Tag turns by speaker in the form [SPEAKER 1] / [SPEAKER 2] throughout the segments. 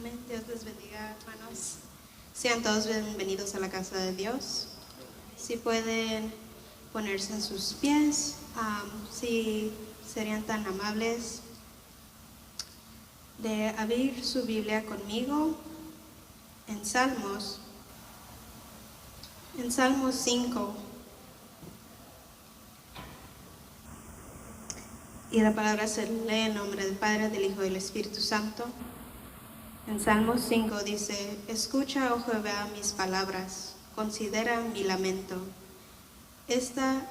[SPEAKER 1] Amén. Dios les bendiga, hermanos. Sean todos bienvenidos a la casa de Dios. Si pueden ponerse en sus pies, si serían tan amables de abrir su Biblia conmigo en Salmos 5. Y la palabra se lee en nombre del Padre, del Hijo y del Espíritu Santo. En Salmos 5 dice: Escucha, oh Jehová, mis palabras, considera mi lamento. Está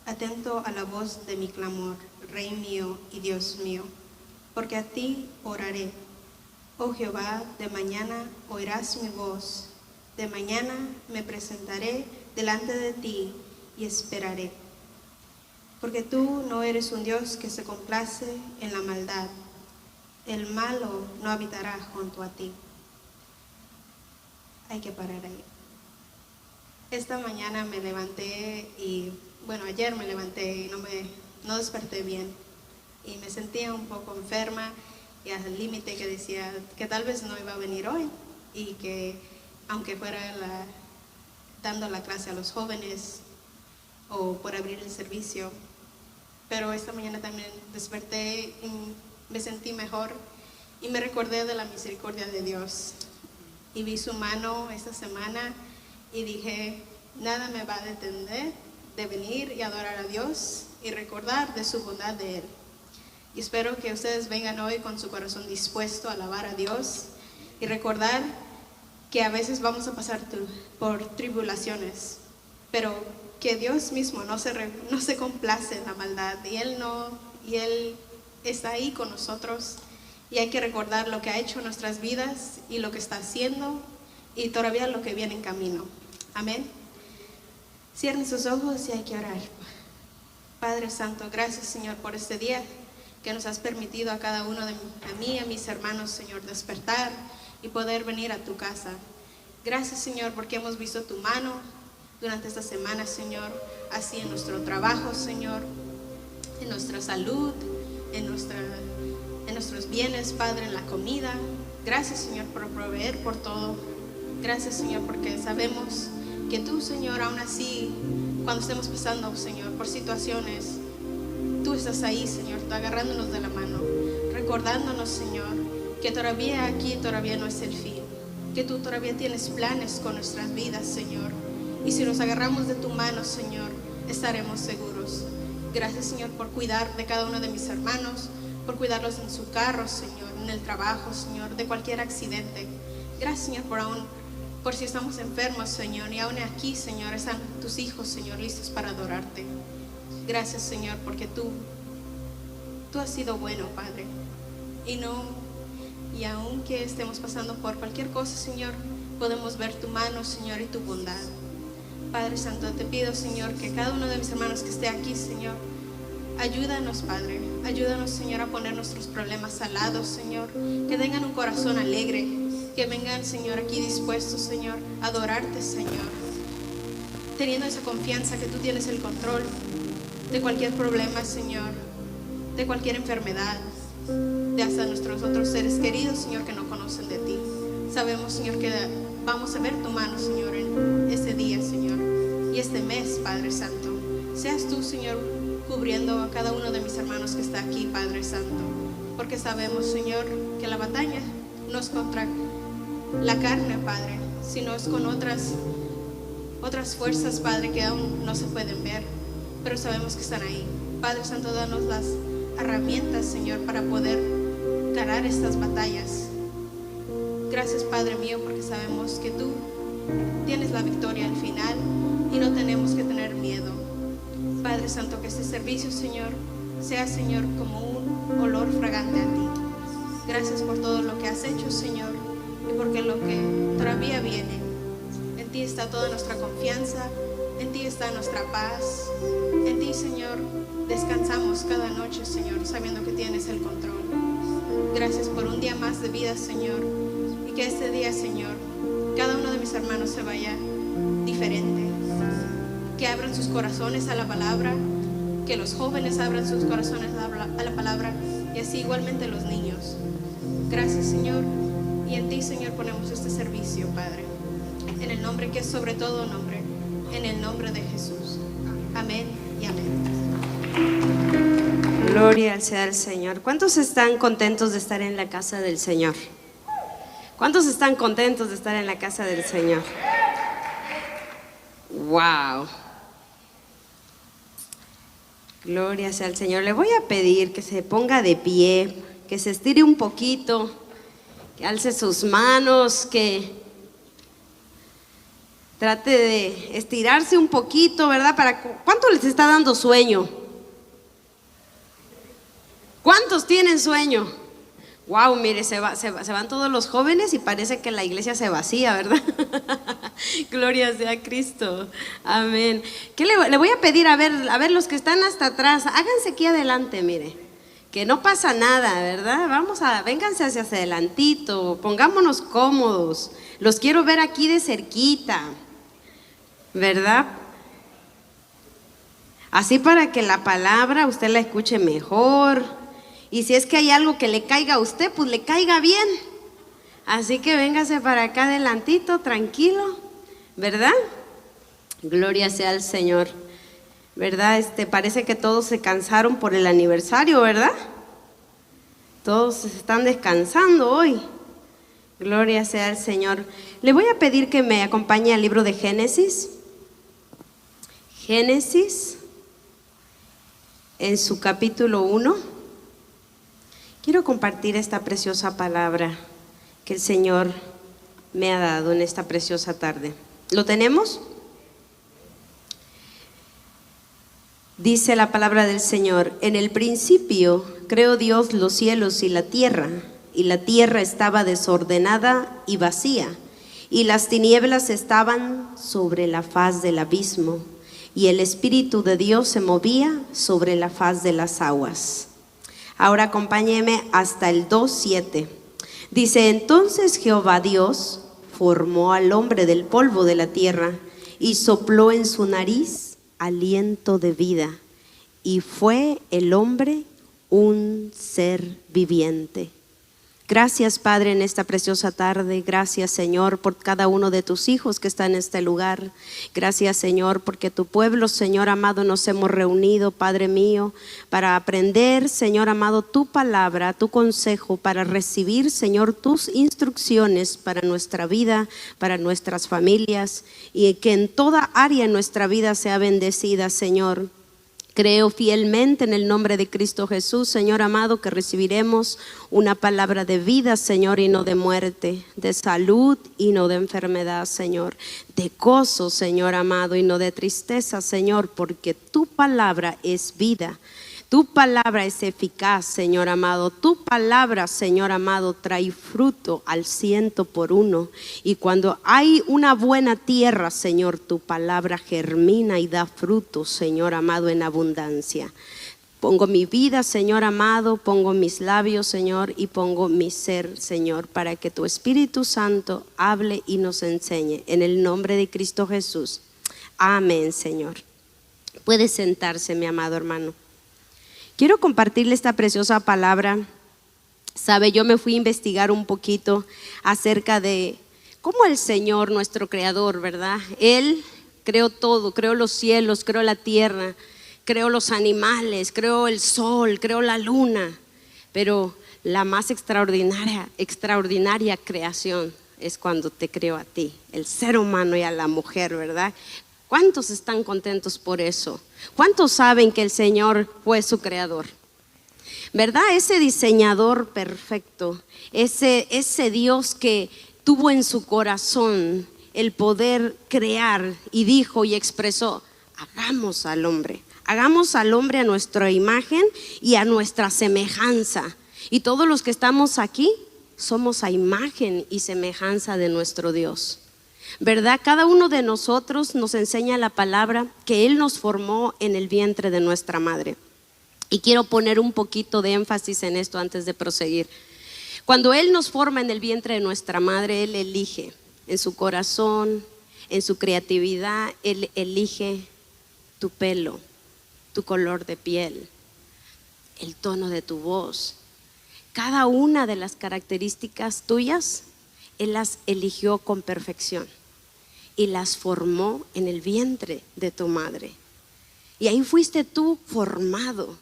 [SPEAKER 1] atento a la voz de mi clamor, Rey mío y Dios mío, porque a ti oraré. Oh Jehová, de mañana oirás mi voz, de mañana me presentaré delante de ti y esperaré. Porque tú no eres un Dios que se complace en la maldad. El malo no habitará junto a ti. Hay que parar ahí. Esta mañana me levanté ayer me levanté y no desperté bien. Y me sentía un poco enferma y al límite que decía que tal vez no iba a venir hoy. Y que aunque fuera dando la clase a los jóvenes o por abrir el servicio, pero esta mañana también desperté y me sentí mejor y me recordé de la misericordia de Dios y vi su mano esta semana y dije: nada me va a detener de venir y adorar a Dios y recordar de su bondad de Él. Y espero que ustedes vengan hoy con su corazón dispuesto a alabar a Dios y recordar que a veces vamos a pasar por tribulaciones, pero que Dios mismo no se complace en la maldad y Él está ahí con nosotros, y hay que recordar lo que ha hecho en nuestras vidas y lo que está haciendo y todavía lo que viene en camino. Amén. Cierren sus ojos y hay que orar. Padre Santo, gracias, Señor, por este día que nos has permitido a cada uno a mí y a mis hermanos, Señor, despertar y poder venir a tu casa. Gracias, Señor, porque hemos visto tu mano durante esta semana, Señor, así en nuestro trabajo, Señor, en nuestra salud, en nuestros bienes, Padre, en la comida. Gracias, Señor, por proveer por todo. Gracias, Señor, porque sabemos que tú, Señor, aún así, cuando estemos pasando, Señor, por situaciones, tú estás ahí, Señor, tú agarrándonos de la mano, recordándonos, Señor, que todavía no es el fin, que tú todavía tienes planes con nuestras vidas, Señor. Y si nos agarramos de tu mano, Señor, estaremos seguros. Gracias, Señor, por cuidar de cada uno de mis hermanos, por cuidarlos en su carro, Señor, en el trabajo, Señor, de cualquier accidente. Gracias, Señor, por si estamos enfermos, Señor, y aún aquí, Señor, están tus hijos, Señor, listos para adorarte. Gracias, Señor, porque tú has sido bueno, Padre. Y aunque estemos pasando por cualquier cosa, Señor, podemos ver tu mano, Señor, y tu bondad. Padre Santo, te pido, Señor, que cada uno de mis hermanos que esté aquí, Señor, ayúdanos, Padre. Ayúdanos, Señor, a poner nuestros problemas al lado, Señor. Que tengan un corazón alegre. Que vengan, Señor, aquí dispuestos, Señor, a adorarte, Señor. Teniendo esa confianza que tú tienes el control de cualquier problema, Señor. De cualquier enfermedad. De hasta nuestros otros seres queridos, Señor, que no conocen de ti. Sabemos, Señor, que vamos a ver tu mano, Señor, en este día, Señor, y este mes, Padre Santo. Seas tú, Señor, cubriendo a cada uno de mis hermanos que está aquí, Padre Santo, porque sabemos, Señor, que la batalla no es contra la carne, Padre, sino es con otras fuerzas, Padre, que aún no se pueden ver, pero sabemos que están ahí. Padre Santo, danos las herramientas, Señor, para poder ganar estas batallas. Gracias, Padre mío, porque sabemos que tú tienes la victoria al final y no tenemos que tener miedo. Padre Santo, que este servicio, Señor, sea, Señor, como un olor fragante a ti. Gracias por todo lo que has hecho, Señor, y porque lo que todavía viene. En ti está toda nuestra confianza, en ti está nuestra paz. En ti, Señor, descansamos cada noche, Señor, sabiendo que tienes el control. Gracias por un día más de vida, Señor. Que este día, Señor, cada uno de mis hermanos se vaya diferente. Que abran sus corazones a la palabra. Que los jóvenes abran sus corazones a la palabra. Y así igualmente los niños. Gracias, Señor. Y en ti, Señor, ponemos este servicio, Padre, en el nombre que es sobre todo nombre, en el nombre de Jesús. Amén y amén.
[SPEAKER 2] Gloria sea al Señor. ¿Cuántos están contentos de estar en la casa del Señor? ¿Cuántos están contentos de estar en la casa del Señor? Wow. Gloria sea al Señor. Le voy a pedir que se ponga de pie, que se estire un poquito, que alce sus manos, que trate de estirarse un poquito, ¿verdad? ¿Cuánto les está dando sueño? ¿Cuántos tienen sueño? Wow, mire, se van todos los jóvenes y parece que la iglesia se vacía, ¿verdad? Gloria sea a Cristo. Amén. ¿Qué le voy a pedir? A ver, los que están hasta atrás, háganse aquí adelante, mire. Que no pasa nada, ¿verdad? Vénganse hacia adelantito, pongámonos cómodos. Los quiero ver aquí de cerquita, ¿verdad? Así para que la palabra usted la escuche mejor. Y si es que hay algo que le caiga a usted, pues le caiga bien. Así que véngase para acá adelantito, tranquilo, ¿verdad? Gloria sea al Señor. ¿Verdad? Parece que todos se cansaron por el aniversario, ¿verdad? Todos están descansando hoy. Gloria sea al Señor. Le voy a pedir que me acompañe al libro de Génesis. Génesis, en su capítulo 1. Quiero compartir esta preciosa palabra que el Señor me ha dado en esta preciosa tarde. ¿Lo tenemos? Dice la palabra del Señor: en el principio creó Dios los cielos y la tierra estaba desordenada y vacía, y las tinieblas estaban sobre la faz del abismo, y el Espíritu de Dios se movía sobre la faz de las aguas. Ahora acompáñeme hasta el 2:7. Dice: entonces Jehová Dios formó al hombre del polvo de la tierra y sopló en su nariz aliento de vida, y fue el hombre un ser viviente. Gracias, Padre, en esta preciosa tarde. Gracias, Señor, por cada uno de tus hijos que está en este lugar. Gracias, Señor, porque tu pueblo, Señor amado, nos hemos reunido, Padre mío, para aprender, Señor amado, tu palabra, tu consejo, para recibir, Señor, tus instrucciones para nuestra vida, para nuestras familias, y que en toda área de nuestra vida sea bendecida, Señor. Creo fielmente en el nombre de Cristo Jesús, Señor amado, que recibiremos una palabra de vida, Señor, y no de muerte, de salud y no de enfermedad, Señor, de gozo, Señor amado, y no de tristeza, Señor, porque tu palabra es vida. Tu palabra es eficaz, Señor amado. Tu palabra, Señor amado, trae fruto al 100%. Y cuando hay una buena tierra, Señor, tu palabra germina y da fruto, Señor amado, en abundancia. Pongo mi vida, Señor amado, pongo mis labios, Señor, y pongo mi ser, Señor, para que tu Espíritu Santo hable y nos enseñe. En el nombre de Cristo Jesús. Amén, Señor. Puede sentarse, mi amado hermano. Quiero compartirle esta preciosa palabra. Sabe, yo me fui a investigar un poquito acerca de cómo el Señor, nuestro Creador, ¿verdad? Él creó todo, creó los cielos, creó la tierra, creó los animales, creó el sol, creó la luna. Pero la más extraordinaria creación es cuando te creó a ti, el ser humano, y a la mujer, ¿verdad? ¿Cuántos están contentos por eso? ¿Cuántos saben que el Señor fue su creador? ¿Verdad? Ese diseñador perfecto, ese Dios que tuvo en su corazón el poder crear y dijo y expresó: hagamos al hombre a nuestra imagen y a nuestra semejanza. Y todos los que estamos aquí somos a imagen y semejanza de nuestro Dios. ¿Verdad? Cada uno de nosotros nos enseña la palabra que Él nos formó en el vientre de nuestra madre. Y quiero poner un poquito de énfasis en esto antes de proseguir. Cuando Él nos forma en el vientre de nuestra madre, Él elige en su corazón, en su creatividad, Él elige tu pelo, tu color de piel, el tono de tu voz. Cada una de las características tuyas Él las eligió con perfección y las formó en el vientre de tu madre. Y ahí fuiste tú formado,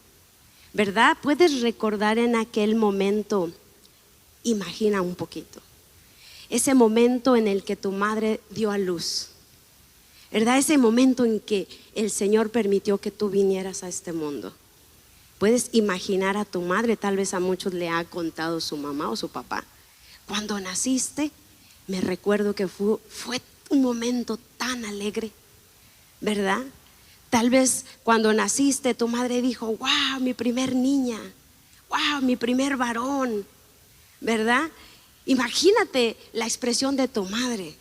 [SPEAKER 2] ¿verdad? Puedes recordar en aquel momento, imagina un poquito, ese momento en el que tu madre dio a luz, ¿verdad? Ese momento en que el Señor permitió que tú vinieras a este mundo. Puedes imaginar a tu madre, tal vez a muchos le ha contado su mamá o su papá. Cuando naciste, me recuerdo que fue un momento tan alegre, ¿verdad? Tal vez cuando naciste tu madre dijo, wow, mi primer niña, wow, mi primer varón, ¿verdad? Imagínate la expresión de tu madre.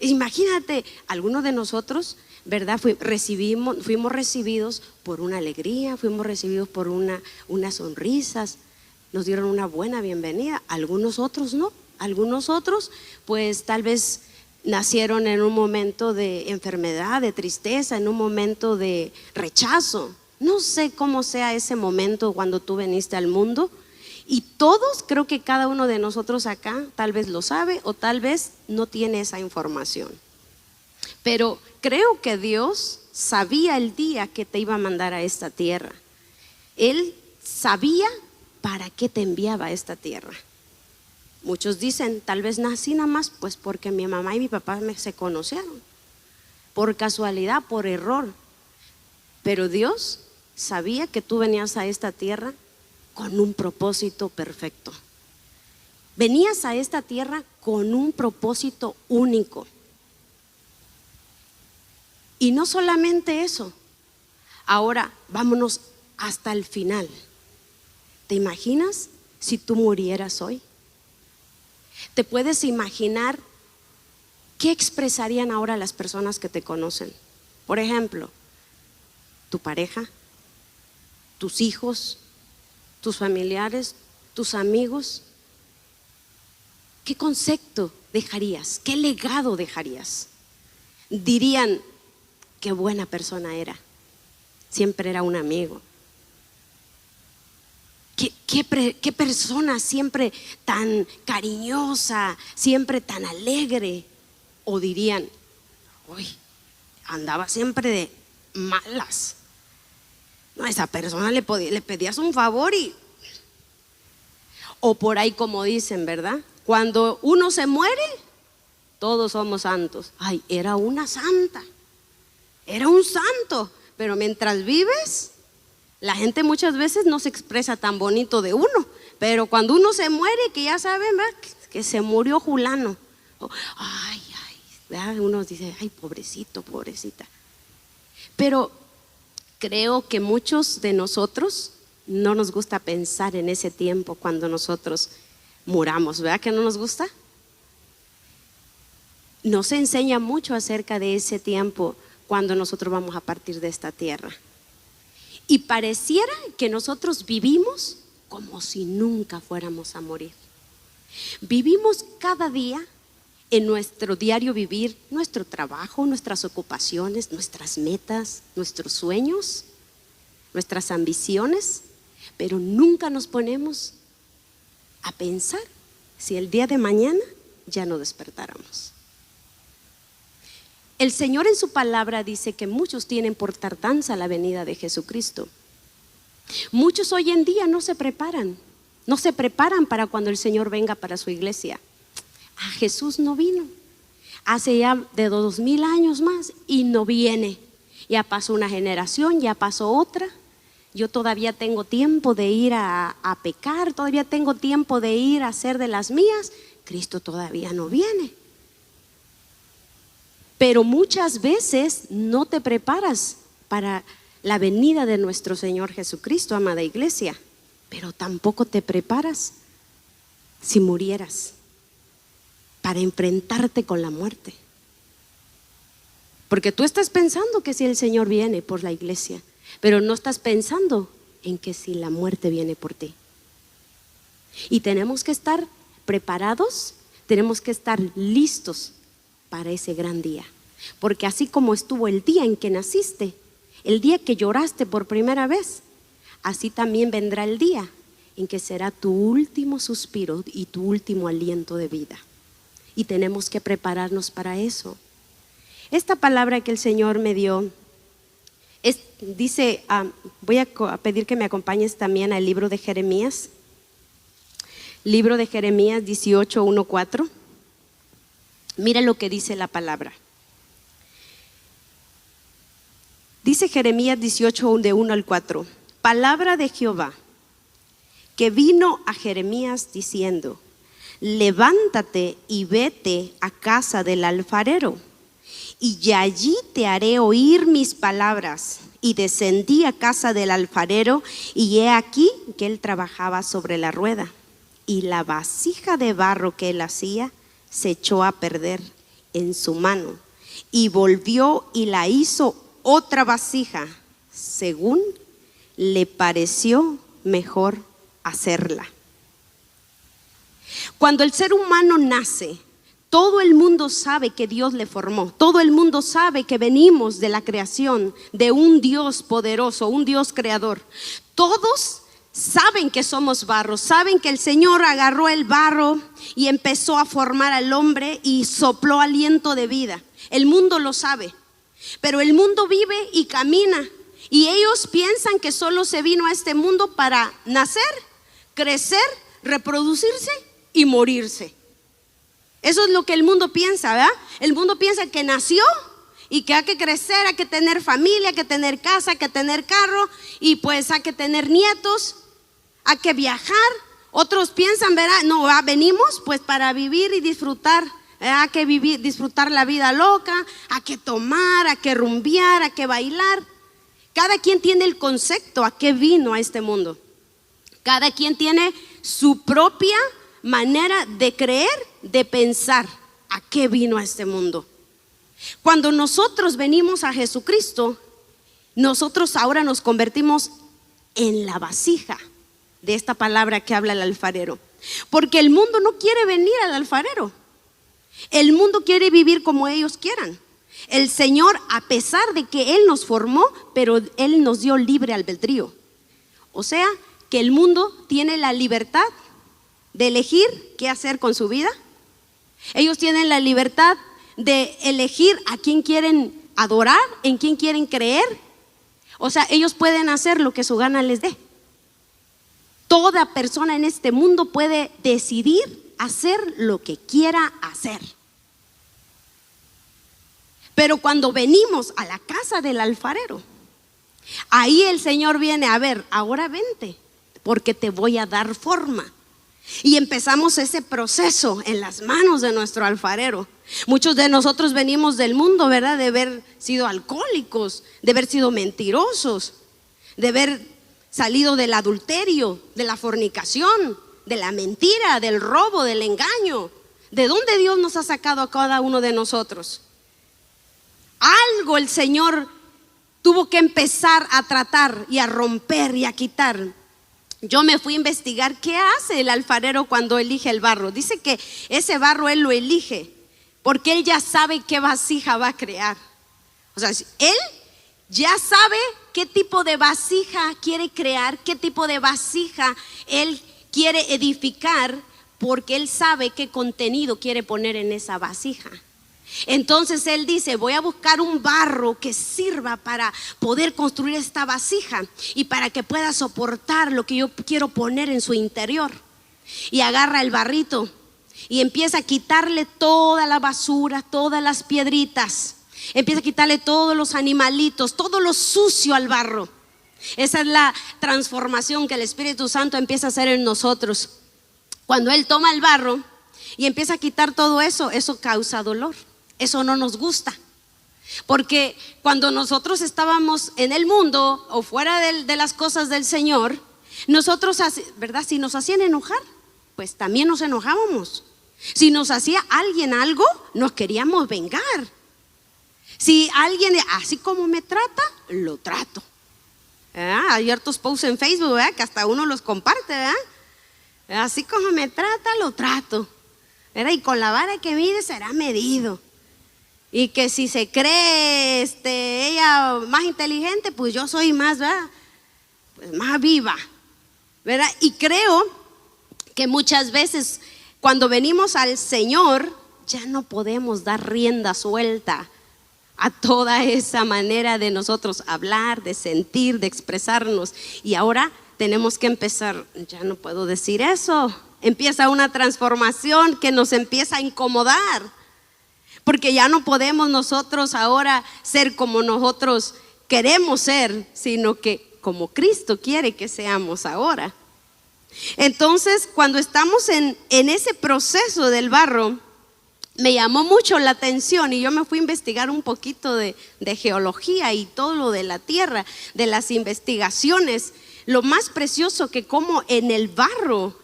[SPEAKER 2] Imagínate, algunos de nosotros, ¿verdad? Fuimos recibidos por una alegría, fuimos recibidos por unas sonrisas, nos dieron una buena bienvenida. Algunos otros no, algunos otros pues tal vez nacieron en un momento de enfermedad, de tristeza, en un momento de rechazo. No sé cómo sea ese momento cuando tú viniste al mundo. Y todos, creo que cada uno de nosotros acá tal vez lo sabe o tal vez no tiene esa información. Pero creo que Dios sabía el día que te iba a mandar a esta tierra. Él sabía para qué te enviaba a esta tierra. Muchos dicen, tal vez nací nada más pues porque mi mamá y mi papá se conocieron, por casualidad, por error. Pero Dios sabía que tú venías a esta tierra con un propósito perfecto. Venías a esta tierra con un propósito único. Y no solamente eso, ahora vámonos hasta el final. ¿Te imaginas si tú murieras hoy? ¿Te puedes imaginar qué expresarían ahora las personas que te conocen? Por ejemplo, tu pareja, tus hijos, tus familiares, tus amigos. ¿Qué concepto dejarías? ¿Qué legado dejarías? Dirían, qué buena persona era, siempre era un amigo. ¿Qué persona siempre tan cariñosa, siempre tan alegre? O dirían, uy, andaba siempre de malas. No, a esa persona le pedías un favor y… O por ahí como dicen, ¿verdad? Cuando uno se muere, todos somos santos. Ay, era una santa, era un santo. Pero mientras vives, la gente muchas veces no se expresa tan bonito de uno. Pero cuando uno se muere, que ya saben, ¿verdad? Que se murió fulano. Ay, ¿verdad? Uno dice, ay, pobrecito, pobrecita. Pero creo que muchos de nosotros no nos gusta pensar en ese tiempo cuando nosotros muramos, ¿verdad que no nos gusta? No se enseña mucho acerca de ese tiempo cuando nosotros vamos a partir de esta tierra. Y pareciera que nosotros vivimos como si nunca fuéramos a morir. Vivimos cada día en nuestro diario vivir, nuestro trabajo, nuestras ocupaciones, nuestras metas, nuestros sueños, nuestras ambiciones, pero nunca nos ponemos a pensar si el día de mañana ya no despertáramos. El Señor en su palabra dice que muchos tienen por tardanza la venida de Jesucristo. Muchos hoy en día no se preparan para cuando el Señor venga para su iglesia. Jesús no vino hace ya de 2000 años más y no viene. Ya pasó una generación, ya pasó otra. Yo todavía tengo tiempo de ir a pecar, todavía tengo tiempo de ir a hacer de las mías. Cristo todavía no viene. Pero muchas veces no te preparas para la venida de nuestro Señor Jesucristo, amada iglesia. Pero tampoco te preparas si murieras para enfrentarte con la muerte. Porque tú estás pensando que si el Señor viene por la iglesia, pero no estás pensando en que si la muerte viene por ti. Y tenemos que estar preparados, tenemos que estar listos para ese gran día. Porque así como estuvo el día en que naciste, el día que lloraste por primera vez, así también vendrá el día en que será tu último suspiro y tu último aliento de vida. y tenemos que prepararnos para eso. Esta palabra que el Señor me dio dice, voy a pedir que me acompañes también al libro de Jeremías. Libro de Jeremías 18, 1, 4. Mira lo que dice la palabra. Dice Jeremías 18, de 1 al 4. Palabra de Jehová, que vino a Jeremías diciendo: levántate y vete a casa del alfarero, y allí te haré oír mis palabras. Y descendí a casa del alfarero, y he aquí que él trabajaba sobre la rueda, y la vasija de barro que él hacía se echó a perder en su mano, y volvió y la hizo otra vasija, según le pareció mejor hacerla. Cuando el ser humano nace, todo el mundo sabe que Dios le formó. Todo el mundo sabe que venimos de la creación de un Dios poderoso, un Dios creador. Todos saben que somos barro, saben que el Señor agarró el barro y empezó a formar al hombre y sopló aliento de vida. El mundo lo sabe, pero el mundo vive y camina, y ellos piensan que solo se vino a este mundo para nacer, crecer, reproducirse y morirse. Eso es lo que el mundo piensa, ¿verdad? El mundo piensa que nació y que hay que crecer, hay que tener familia, hay que tener casa, hay que tener carro, y pues hay que tener nietos, hay que viajar. Otros piensan, ¿verdad? No, venimos pues para vivir y disfrutar. Hay que vivir, disfrutar la vida loca, hay que tomar, hay que rumbear, hay que bailar. Cada quien tiene el concepto a qué vino a este mundo. Cada quien tiene su propia manera de creer, de pensar a qué vino a este mundo. Cuando nosotros venimos a Jesucristo, nosotros ahora nos convertimos en la vasija de esta palabra que habla el alfarero, porque el mundo no quiere venir al alfarero. El mundo quiere vivir como ellos quieran. El Señor, a pesar de que Él nos formó, pero Él nos dio libre albedrío. O sea, que el mundo tiene la libertad de elegir qué hacer con su vida. Ellos tienen la libertad de elegir a quién quieren adorar, en quién quieren creer. O sea, ellos pueden hacer lo que su gana les dé. Toda persona en este mundo puede decidir hacer lo que quiera hacer. Pero cuando venimos a la casa del alfarero, ahí el Señor viene a ver, ahora vente, porque te voy a dar forma. Y empezamos ese proceso en las manos de nuestro alfarero. Muchos de nosotros venimos del mundo, ¿verdad? De haber sido alcohólicos, de haber sido mentirosos, de haber salido del adulterio, de la fornicación, de la mentira, del robo, del engaño. ¿De dónde Dios nos ha sacado a cada uno de nosotros? Algo el Señor tuvo que empezar a tratar y a romper y a quitar. Yo me fui a investigar qué hace el alfarero cuando elige el barro. Dice que ese barro él lo elige porque él ya sabe qué vasija va a crear. O sea, él ya sabe qué tipo de vasija quiere crear, qué tipo de vasija él quiere edificar, porque él sabe qué contenido quiere poner en esa vasija. Entonces él dice, voy a buscar un barro que sirva para poder construir esta vasija y para que pueda soportar lo que yo quiero poner en su interior. Y agarra el barrito y empieza a quitarle toda la basura, todas las piedritas, empieza a quitarle todos los animalitos, todo lo sucio al barro. Esa es la transformación que el Espíritu Santo empieza a hacer en nosotros. Cuando Él toma el barro y empieza a quitar todo eso, eso causa dolor. Eso no nos gusta, porque cuando nosotros estábamos en el mundo o fuera de las cosas del Señor, nosotros, ¿verdad? Si nos hacían enojar, pues también nos enojábamos. Si nos hacía alguien algo, nos queríamos vengar. Si alguien, así como me trata, lo trato. Hay hartos posts en Facebook, ¿verdad? Que hasta uno los comparte, ¿verdad? Así como me trata, lo trato, ¿verdad? Y con la vara que mide será medido. Y que si se cree ella más inteligente, pues yo soy más, ¿verdad? Pues más viva, ¿verdad? Y creo que muchas veces cuando venimos al Señor, ya no podemos dar rienda suelta a toda esa manera de nosotros hablar, de sentir, de expresarnos. Y ahora tenemos que empezar, ya no puedo decir eso. Empieza una transformación que nos empieza a incomodar, porque ya no podemos nosotros ahora ser como nosotros queremos ser, sino que como Cristo quiere que seamos ahora. Entonces, cuando estamos en ese proceso del barro, me llamó mucho la atención y yo me fui a investigar un poquito de geología y todo lo de la tierra, de las investigaciones. Lo más precioso que como en el barro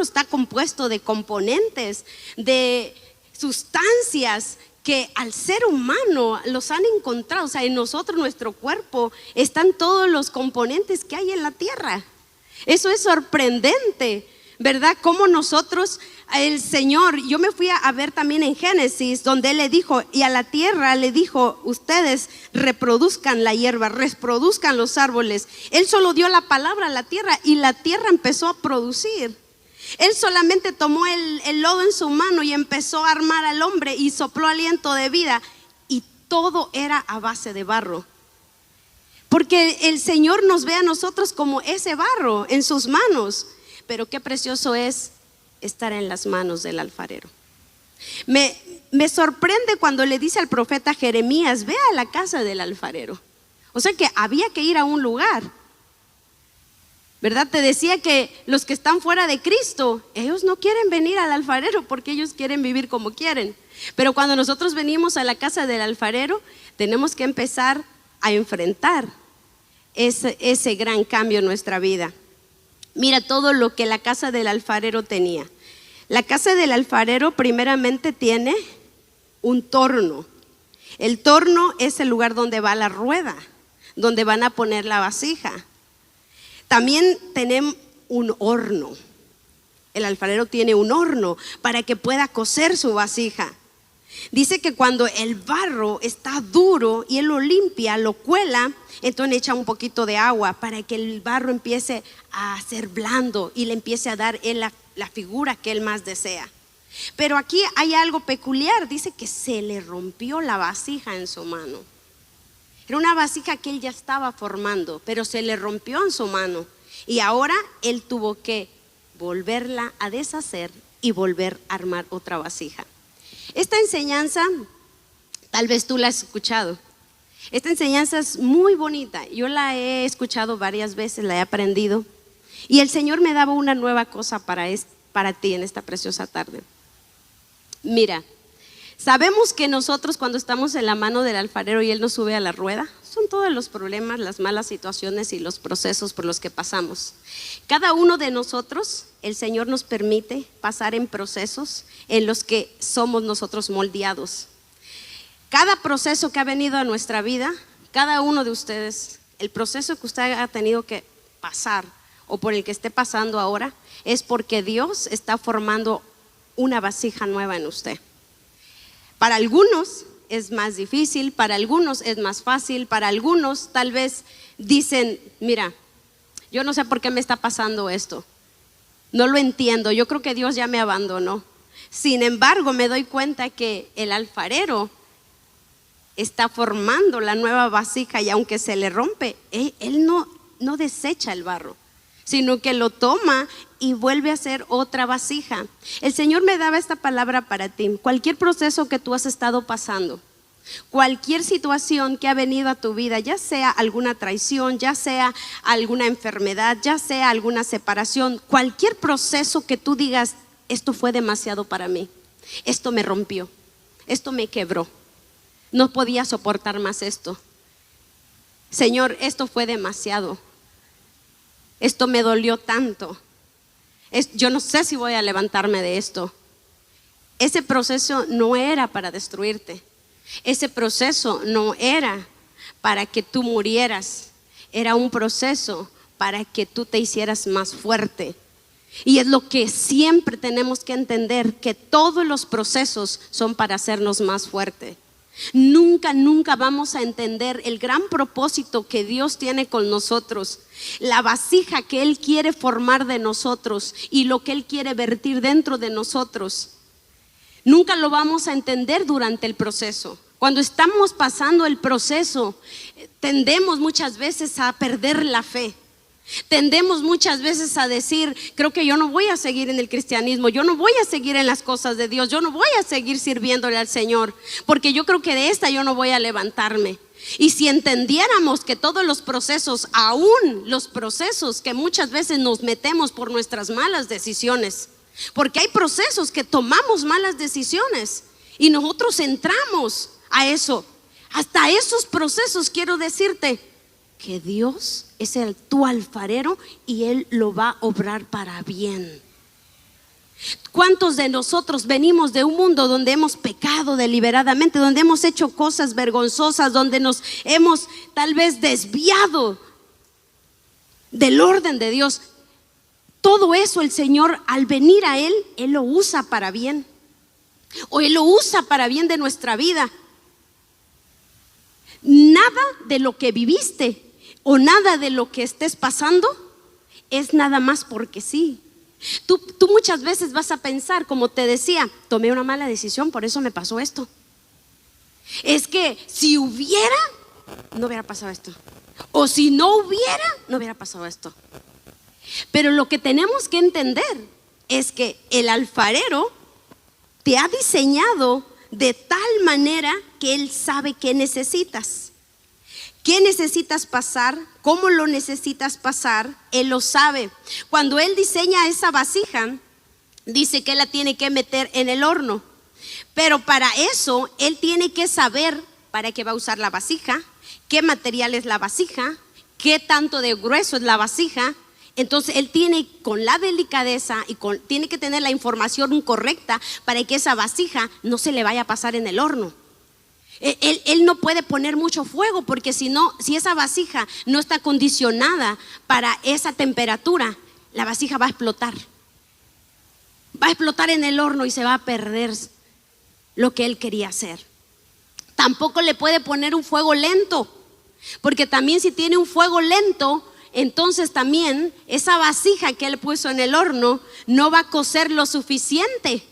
[SPEAKER 2] está compuesto de componentes, de sustancias que al ser humano los han encontrado. O sea, en nosotros, nuestro cuerpo, están todos los componentes que hay en la tierra. Eso es sorprendente, ¿verdad? Como nosotros, el Señor, yo me fui a ver también en Génesis, donde Él le dijo, y a la tierra le dijo, ustedes reproduzcan la hierba, reproduzcan los árboles. Él solo dio la palabra a la tierra y la tierra empezó a producir. Él solamente tomó el lodo en su mano y empezó a armar al hombre y sopló aliento de vida, y todo era a base de barro. Porque el Señor nos ve a nosotros como ese barro en sus manos. Pero qué precioso es estar en las manos del alfarero. Me sorprende cuando le dice al profeta Jeremías, ve a la casa del alfarero. O sea que había que ir a un lugar, ¿verdad? Te decía que los que están fuera de Cristo, ellos no quieren venir al alfarero porque ellos quieren vivir como quieren. Pero cuando nosotros venimos a la casa del alfarero, tenemos que empezar a enfrentar ese gran cambio en nuestra vida. Mira todo lo que la casa del alfarero tenía. La casa del alfarero primeramente tiene un torno. El torno es el lugar donde va la rueda, donde van a poner la vasija. También tenemos un horno. El alfarero tiene un horno para que pueda cocer su vasija. Dice que cuando el barro está duro y él lo limpia, lo cuela, entonces echa un poquito de agua para que el barro empiece a ser blando y le empiece a dar él la figura que él más desea. Pero aquí hay algo peculiar, dice que se le rompió la vasija en su mano. Era una vasija que él ya estaba formando, pero se le rompió en su mano y ahora él tuvo que volverla a deshacer y volver a armar otra vasija. Esta enseñanza, tal vez tú la has escuchado. Esta enseñanza es muy bonita. Yo la he escuchado varias veces, la he aprendido. Y el Señor me daba una nueva cosa para ti en esta preciosa tarde. Mira, sabemos que nosotros cuando estamos en la mano del alfarero y Él nos sube a la rueda, son todos los problemas, las malas situaciones y los procesos por los que pasamos. Cada uno de nosotros, el Señor nos permite pasar en procesos en los que somos nosotros moldeados. Cada proceso que ha venido a nuestra vida, cada uno de ustedes, el proceso que usted ha tenido que pasar o por el que esté pasando ahora, es porque Dios está formando una vasija nueva en usted. Para algunos es más difícil, para algunos es más fácil, para algunos tal vez dicen, mira, yo no sé por qué me está pasando esto, no lo entiendo, yo creo que Dios ya me abandonó. Sin embargo, me doy cuenta que el alfarero está formando la nueva vasija y aunque se le rompe, él no desecha el barro, sino que lo toma y vuelve a hacer otra vasija. El Señor me daba esta palabra para ti. Cualquier proceso que tú has estado pasando, cualquier situación que ha venido a tu vida, ya sea alguna traición, ya sea alguna enfermedad, ya sea alguna separación, cualquier proceso que tú digas, esto fue demasiado para mí, esto me rompió, esto me quebró, no podía soportar más esto. Señor, esto fue demasiado, esto me dolió tanto, yo no sé si voy a levantarme de esto. Ese proceso no era para destruirte. Ese proceso no era para que tú murieras, era un proceso para que tú te hicieras más fuerte. Y es lo que siempre tenemos que entender, que todos los procesos son para hacernos más fuerte. Nunca vamos a entender el gran propósito que Dios tiene con nosotros, la vasija que Él quiere formar de nosotros y lo que Él quiere vertir dentro de nosotros. nunca lo vamos a entender durante el proceso. Cuando estamos pasando el proceso, tendemos muchas veces a perder la fe. Tendemos muchas veces a decir, creo que yo no voy a seguir en el cristianismo, yo no voy a seguir en las cosas de Dios, yo no voy a seguir sirviéndole al Señor, porque yo creo que de esta yo no voy a levantarme. Y si entendiéramos que todos los procesos, aún los procesos que muchas veces nos metemos por nuestras malas decisiones, porque hay procesos que tomamos malas decisiones y nosotros entramos a eso, hasta esos procesos, quiero decirte que Dios es tu alfarero y Él lo va a obrar para bien. ¿Cuántos de nosotros venimos de un mundo donde hemos pecado deliberadamente, donde hemos hecho cosas vergonzosas, donde nos hemos tal vez desviado del orden de Dios? Todo eso el Señor, al venir a Él, Él lo usa para bien, o Él lo usa para bien de nuestra vida. Nada de lo que viviste o nada de lo que estés pasando es nada más porque sí. Tú muchas veces vas a pensar, como te decía, tomé una mala decisión, por eso me pasó esto. Es que si hubiera, no hubiera pasado esto. O si no hubiera, no hubiera pasado esto. Pero lo que tenemos que entender es que el alfarero te ha diseñado de tal manera que Él sabe qué necesitas. ¿Qué necesitas pasar? ¿Cómo lo necesitas pasar? Él lo sabe. Cuando Él diseña esa vasija, dice que Él la tiene que meter en el horno. Pero para eso, Él tiene que saber para qué va a usar la vasija, qué material es la vasija, qué tanto de grueso es la vasija. Entonces Él tiene con la delicadeza y tiene que tener la información correcta para que esa vasija no se le vaya a pasar en el horno. Él no puede poner mucho fuego, porque si esa vasija no está acondicionada para esa temperatura, la vasija va a explotar. Va a explotar en el horno y se va a perder lo que Él quería hacer. Tampoco le puede poner un fuego lento, porque también si tiene un fuego lento, entonces también esa vasija que Él puso en el horno no va a cocer lo suficiente.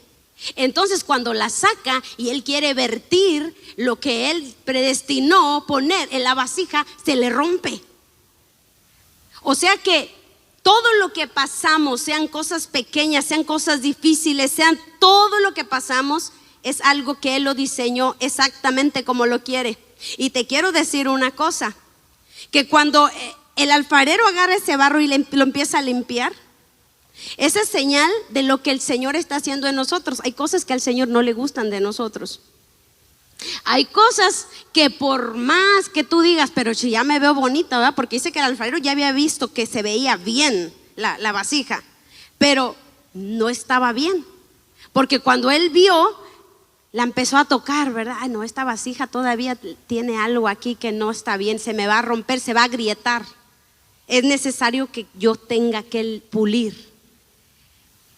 [SPEAKER 2] Entonces cuando la saca y Él quiere vertir lo que Él predestinó poner en la vasija, se le rompe. O sea que todo lo que pasamos, sean cosas pequeñas, sean cosas difíciles, sean todo lo que pasamos, es algo que Él lo diseñó exactamente como lo quiere. Y te quiero decir una cosa, que cuando el alfarero agarra ese barro y lo empieza a limpiar, esa es señal de lo que el Señor está haciendo en nosotros. Hay cosas que al Señor no le gustan de nosotros. Hay cosas que por más que tú digas, pero si ya me veo bonita, ¿verdad? Porque dice que el alfarero ya había visto que se veía bien la vasija, pero no estaba bien. Porque cuando él vio, la empezó a tocar, ¿verdad? Ay, no, esta vasija todavía tiene algo aquí que no está bien, se me va a romper, se va a agrietar. Es necesario que yo tenga que pulir.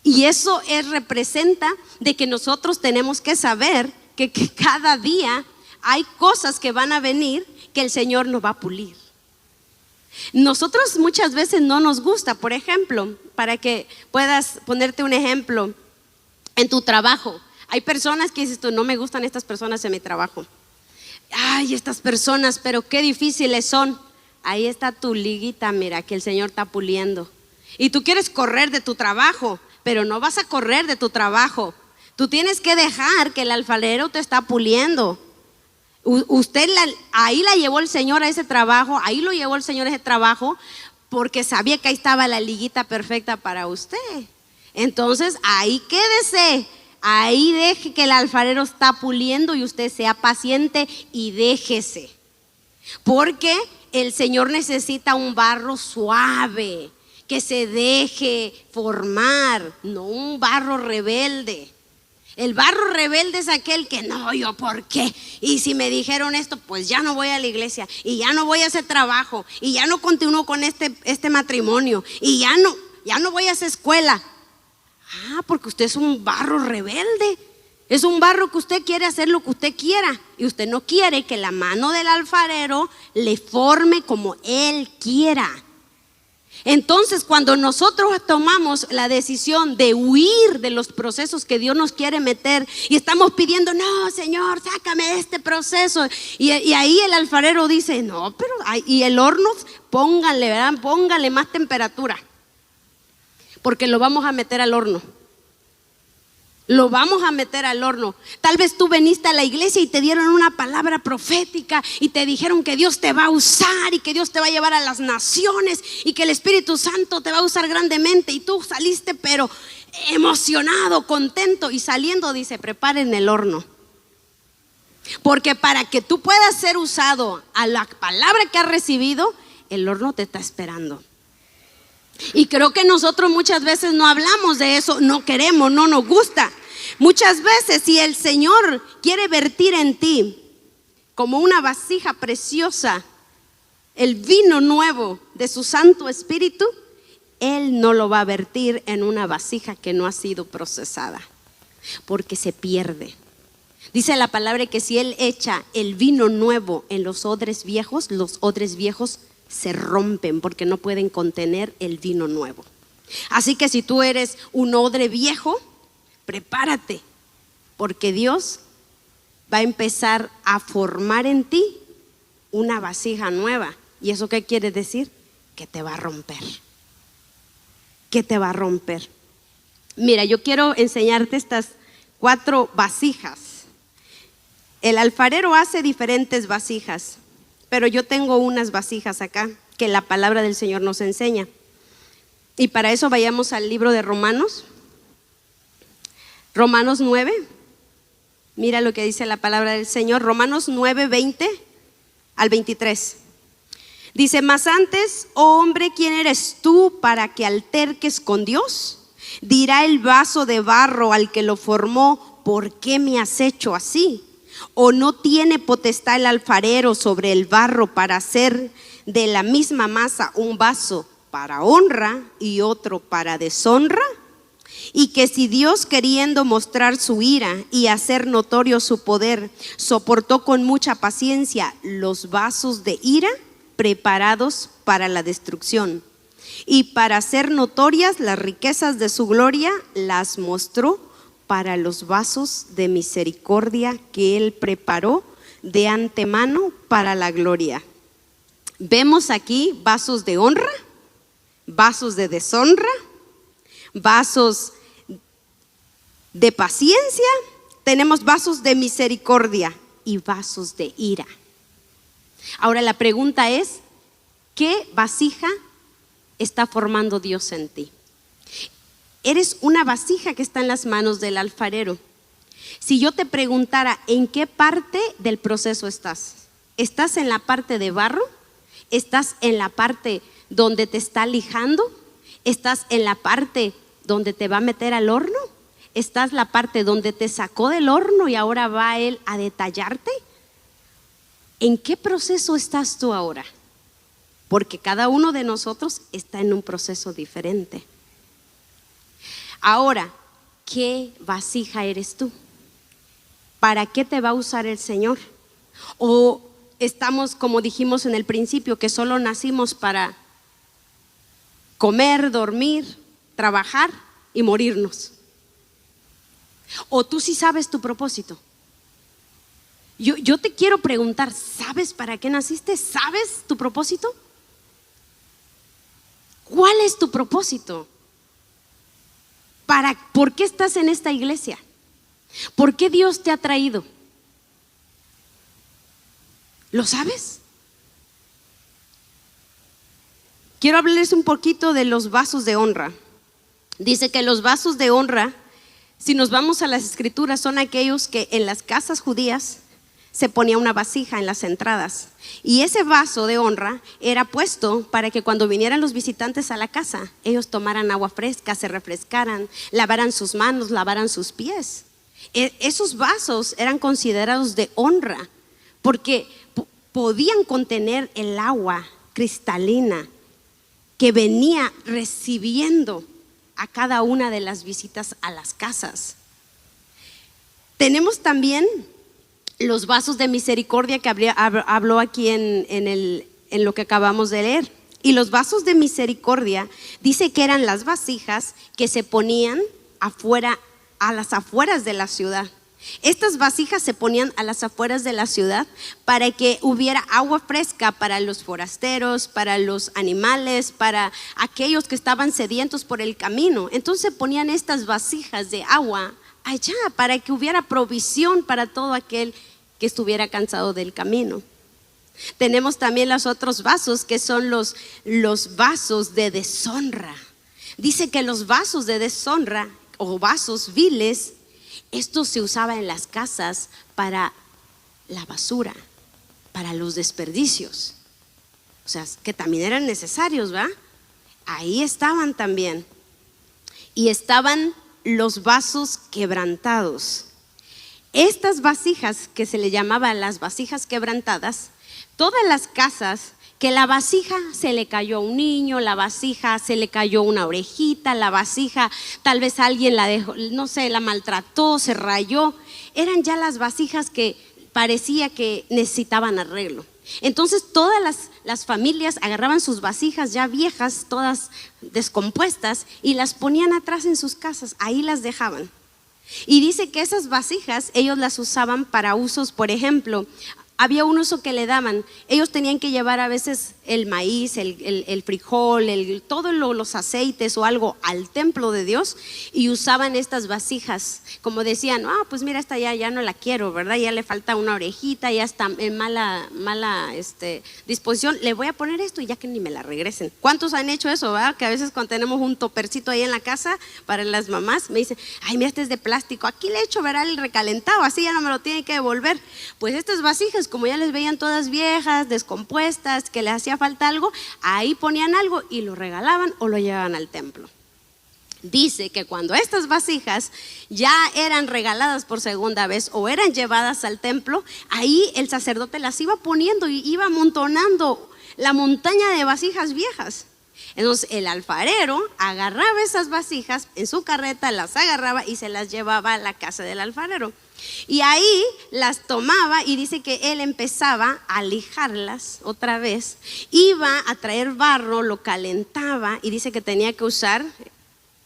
[SPEAKER 2] Y eso representa de que nosotros tenemos que saber que cada día hay cosas que van a venir que el Señor nos va a pulir. Nosotros muchas veces no nos gusta, por ejemplo, para que puedas ponerte un ejemplo en tu trabajo. Hay personas que dices tú, no me gustan estas personas en mi trabajo. Ay, estas personas, pero qué difíciles son. Ahí está tu liguita, mira, que el Señor está puliendo. Y tú quieres correr de tu trabajo, pero no vas a correr de tu trabajo. Tú tienes que dejar que el alfarero te está puliendo. Ahí la llevó el Señor a ese trabajo, ahí lo llevó el Señor a ese trabajo, porque sabía que ahí estaba la liguita perfecta para usted. Entonces ahí quédese, ahí deje que el alfarero está puliendo y usted sea paciente y déjese. Porque el Señor necesita un barro suave, que se deje formar, no un barro rebelde. El barro rebelde es aquel que no, yo por qué, y si me dijeron esto, pues ya no voy a la iglesia, y ya no voy a hacer trabajo, y ya no continúo con este matrimonio, y ya no voy a hacer escuela. Porque usted es un barro rebelde. Es un barro que usted quiere hacer lo que usted quiera, y usted no quiere que la mano del alfarero le forme como él quiera. Entonces, cuando nosotros tomamos la decisión de huir de los procesos que Dios nos quiere meter y estamos pidiendo, no, Señor, sácame de este proceso, y ahí el alfarero dice, no, pero y el horno, pónganle, ¿verdad? Pónganle más temperatura, porque lo vamos a meter al horno. Lo vamos a meter al horno. Tal vez tú veniste a la iglesia y te dieron una palabra profética y te dijeron que Dios te va a usar y que Dios te va a llevar a las naciones y que el Espíritu Santo te va a usar grandemente, y tú saliste pero emocionado, contento, y saliendo dice, preparen el horno. Porque para que tú puedas ser usado a la palabra que has recibido, el horno te está esperando. Y creo que nosotros muchas veces no hablamos de eso, no queremos, no nos gusta. Muchas veces, si el Señor quiere vertir en ti como una vasija preciosa el vino nuevo de su Santo Espíritu, Él no lo va a vertir en una vasija que no ha sido procesada, porque se pierde. Dice la palabra que si Él echa el vino nuevo en los odres viejos se rompen porque no pueden contener el vino nuevo. Así que si tú eres un odre viejo, prepárate, porque Dios va a empezar a formar en ti una vasija nueva. ¿Y eso qué quiere decir? Que te va a romper. Que te va a romper. Mira, yo quiero enseñarte estas 4 vasijas. El alfarero hace diferentes vasijas, pero yo tengo unas vasijas acá que la palabra del Señor nos enseña. Y para eso vayamos al libro de Romanos 9. Mira lo que dice la palabra del Señor. Romanos 9, 20 al 23. Dice, mas antes, oh hombre, ¿quién eres tú para que alterques con Dios? Dirá el vaso de barro al que lo formó, ¿por qué me has hecho así? ¿O no tiene potestad el alfarero sobre el barro para hacer de la misma masa un vaso para honra y otro para deshonra? Y que si Dios, queriendo mostrar su ira y hacer notorio su poder, soportó con mucha paciencia los vasos de ira preparados para la destrucción, y para hacer notorias las riquezas de su gloria, las mostró para los vasos de misericordia que Él preparó de antemano para la gloria. Vemos aquí vasos de honra, vasos de deshonra, vasos de paciencia, tenemos vasos de misericordia y vasos de ira. Ahora la pregunta es, ¿qué vasija está formando Dios en ti? Eres una vasija que está en las manos del alfarero. Si yo te preguntara, ¿en qué parte del proceso estás? ¿Estás en la parte de barro? ¿Estás en la parte donde te está lijando? ¿Estás en la parte donde te va a meter al horno? ¿Estás en la parte donde te sacó del horno y ahora va Él a detallarte? ¿En qué proceso estás tú ahora? Porque cada uno de nosotros está en un proceso diferente. Ahora, ¿qué vasija eres tú? ¿Para qué te va a usar el Señor? ¿O estamos, como dijimos en el principio, que solo nacimos para comer, dormir, trabajar y morirnos? ¿O tú sí sabes tu propósito? Yo te quiero preguntar, ¿sabes para qué naciste? ¿Sabes tu propósito? ¿Cuál es tu propósito? ¿Por qué estás en esta iglesia? ¿Por qué Dios te ha traído? ¿Lo sabes? Quiero hablarles un poquito de los vasos de honra. Dice que los vasos de honra, si nos vamos a las escrituras, son aquellos que en las casas judías se ponía una vasija en las entradas, y ese vaso de honra era puesto para que cuando vinieran los visitantes a la casa, ellos tomaran agua fresca, se refrescaran, lavaran sus manos, lavaran sus pies. Esos vasos eran considerados de honra porque podían contener el agua cristalina que venía recibiendo a cada una de las visitas a las casas. Tenemos también los vasos de misericordia que habló aquí en lo que acabamos de leer. Y los vasos de misericordia, dice que eran las vasijas que se ponían afuera, a las afueras de la ciudad. Estas vasijas se ponían a las afueras de la ciudad para que hubiera agua fresca para los forasteros, para los animales, para aquellos que estaban sedientos por el camino. Entonces ponían estas vasijas de agua allá para que hubiera provisión para todo aquel que estuviera cansado del camino. Tenemos también los otros vasos que son los vasos de deshonra. Dice que los vasos de deshonra o vasos viles, esto se usaba en las casas para la basura, para los desperdicios. O sea, que también eran necesarios, ¿va? Ahí estaban también. Y estaban los vasos quebrantados. Estas vasijas que se le llamaban las vasijas quebrantadas, todas las casas que la vasija se le cayó a un niño, la vasija se le cayó una orejita, la vasija tal vez alguien la dejó, no sé, la maltrató, se rayó, eran ya las vasijas que parecía que necesitaban arreglo. Entonces todas las familias agarraban sus vasijas ya viejas, todas descompuestas, y las ponían atrás en sus casas, ahí las dejaban. Y dice que esas vasijas ellos las usaban para usos, por ejemplo, había un uso que le daban, ellos tenían que llevar a veces el maíz, el frijol, todos los aceites o algo al templo de Dios, y usaban estas vasijas, como decían, pues mira, esta ya no la quiero, ¿verdad? Ya le falta una orejita, ya está en mala disposición, le voy a poner esto y ya que ni me la regresen. ¿Cuántos han hecho eso, verdad? Que a veces cuando tenemos un topercito ahí en la casa para las mamás, me dicen, ay, mira, este es de plástico, aquí le echo, verá, el recalentado, así ya no me lo tienen que devolver. Pues estas vasijas, como ya les veían todas viejas, descompuestas, que les hacía falta algo, ahí ponían algo y lo regalaban o lo llevaban al templo. Dice que cuando estas vasijas ya eran regaladas por segunda vez o eran llevadas al templo, ahí el sacerdote las iba poniendo y iba amontonando la montaña de vasijas viejas. Entonces el alfarero agarraba esas vasijas en su carreta, las agarraba y se las llevaba a la casa del alfarero. Y ahí las tomaba y dice que él empezaba a lijarlas otra vez, iba a traer barro, lo calentaba y dice que tenía que usar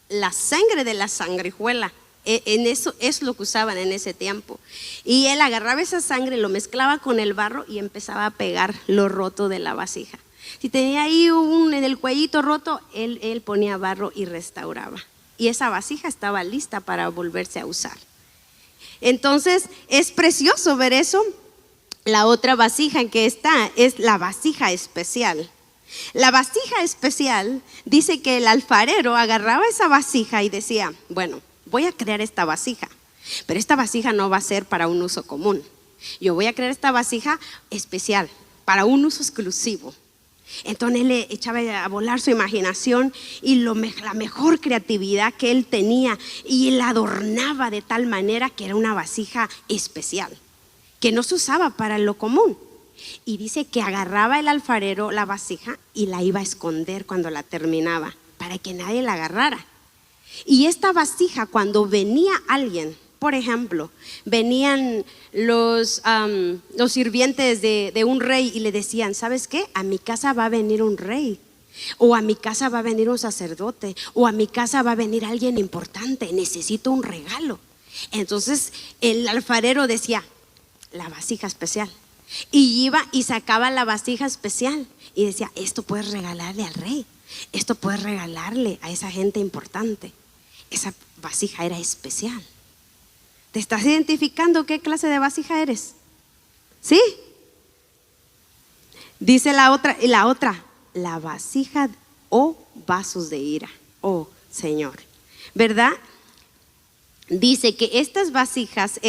[SPEAKER 2] la sangre de la sangrijuela. En eso es lo que usaban en ese tiempo. Y él agarraba esa sangre, lo mezclaba con el barro y empezaba a pegar lo roto de la vasija. Si tenía ahí en el cuellito roto, él ponía barro y restauraba. Y esa vasija estaba lista para volverse a usar. Entonces es precioso ver eso. La otra vasija que está es la vasija especial. La vasija especial dice que el alfarero agarraba esa vasija y decía, bueno, voy a crear esta vasija, pero esta vasija no va a ser para un uso común. Yo voy a crear esta vasija especial, para un uso exclusivo. Entonces él le echaba a volar su imaginación y la mejor creatividad que él tenía, y él la adornaba de tal manera que era una vasija especial, que no se usaba para lo común. Y dice que agarraba el alfarero la vasija y la iba a esconder cuando la terminaba, para que nadie la agarrara. Y esta vasija, cuando venía alguien, por ejemplo, venían los sirvientes de un rey y le decían, ¿sabes qué? A mi casa va a venir un rey, o a mi casa va a venir un sacerdote, o a mi casa va a venir alguien importante, necesito un regalo. Entonces el alfarero decía, la vasija especial, y iba y sacaba la vasija especial y decía, esto puedes regalarle al rey, esto puedes regalarle a esa gente importante. Esa vasija era especial. ¿Te estás identificando qué clase de vasija eres? ¿Sí? Dice la otra, la vasija o vasos de ira, oh Señor, ¿verdad? Dice que estas vasijas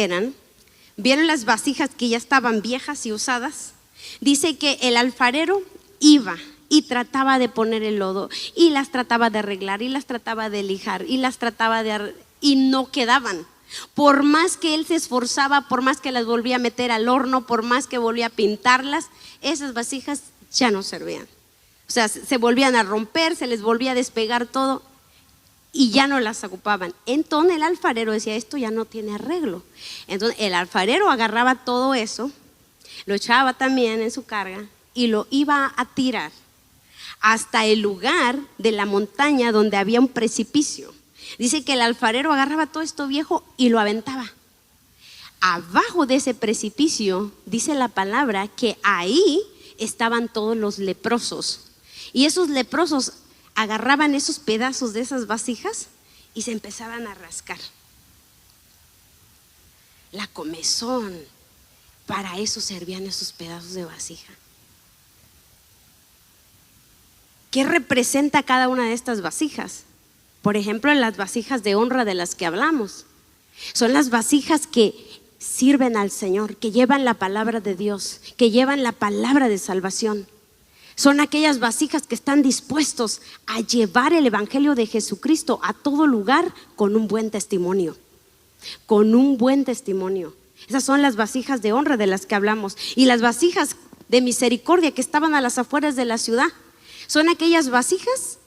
[SPEAKER 2] ¿vieron las vasijas que ya estaban viejas y usadas? Dice que el alfarero iba y trataba de poner el lodo y las trataba de arreglar y las trataba de lijar y las trataba y no quedaban. Por más que él se esforzaba, por más que las volvía a meter al horno, por más que volvía a pintarlas, esas vasijas ya no servían. O sea, se volvían a romper, se les volvía a despegar todo y ya no las ocupaban. Entonces el alfarero decía, esto ya no tiene arreglo. Entonces el alfarero agarraba todo eso, lo echaba también en su carga y lo iba a tirar hasta el lugar de la montaña donde había un precipicio. Dice que el alfarero agarraba todo esto viejo y lo aventaba. Abajo de ese precipicio, dice la palabra, que ahí estaban todos los leprosos. Y esos leprosos agarraban esos pedazos de esas vasijas y se empezaban a rascar. La comezón, para eso servían esos pedazos de vasija. ¿Qué representa cada una de estas vasijas? Por ejemplo, las vasijas de honra de las que hablamos. Son las vasijas que sirven al Señor, que llevan la palabra de Dios, que llevan la palabra de salvación. Son aquellas vasijas que están dispuestos a llevar el evangelio de Jesucristo a todo lugar con un buen testimonio. Con un buen testimonio. Esas son las vasijas de honra de las que hablamos. Y las vasijas de misericordia que estaban a las afueras de la ciudad son aquellas vasijas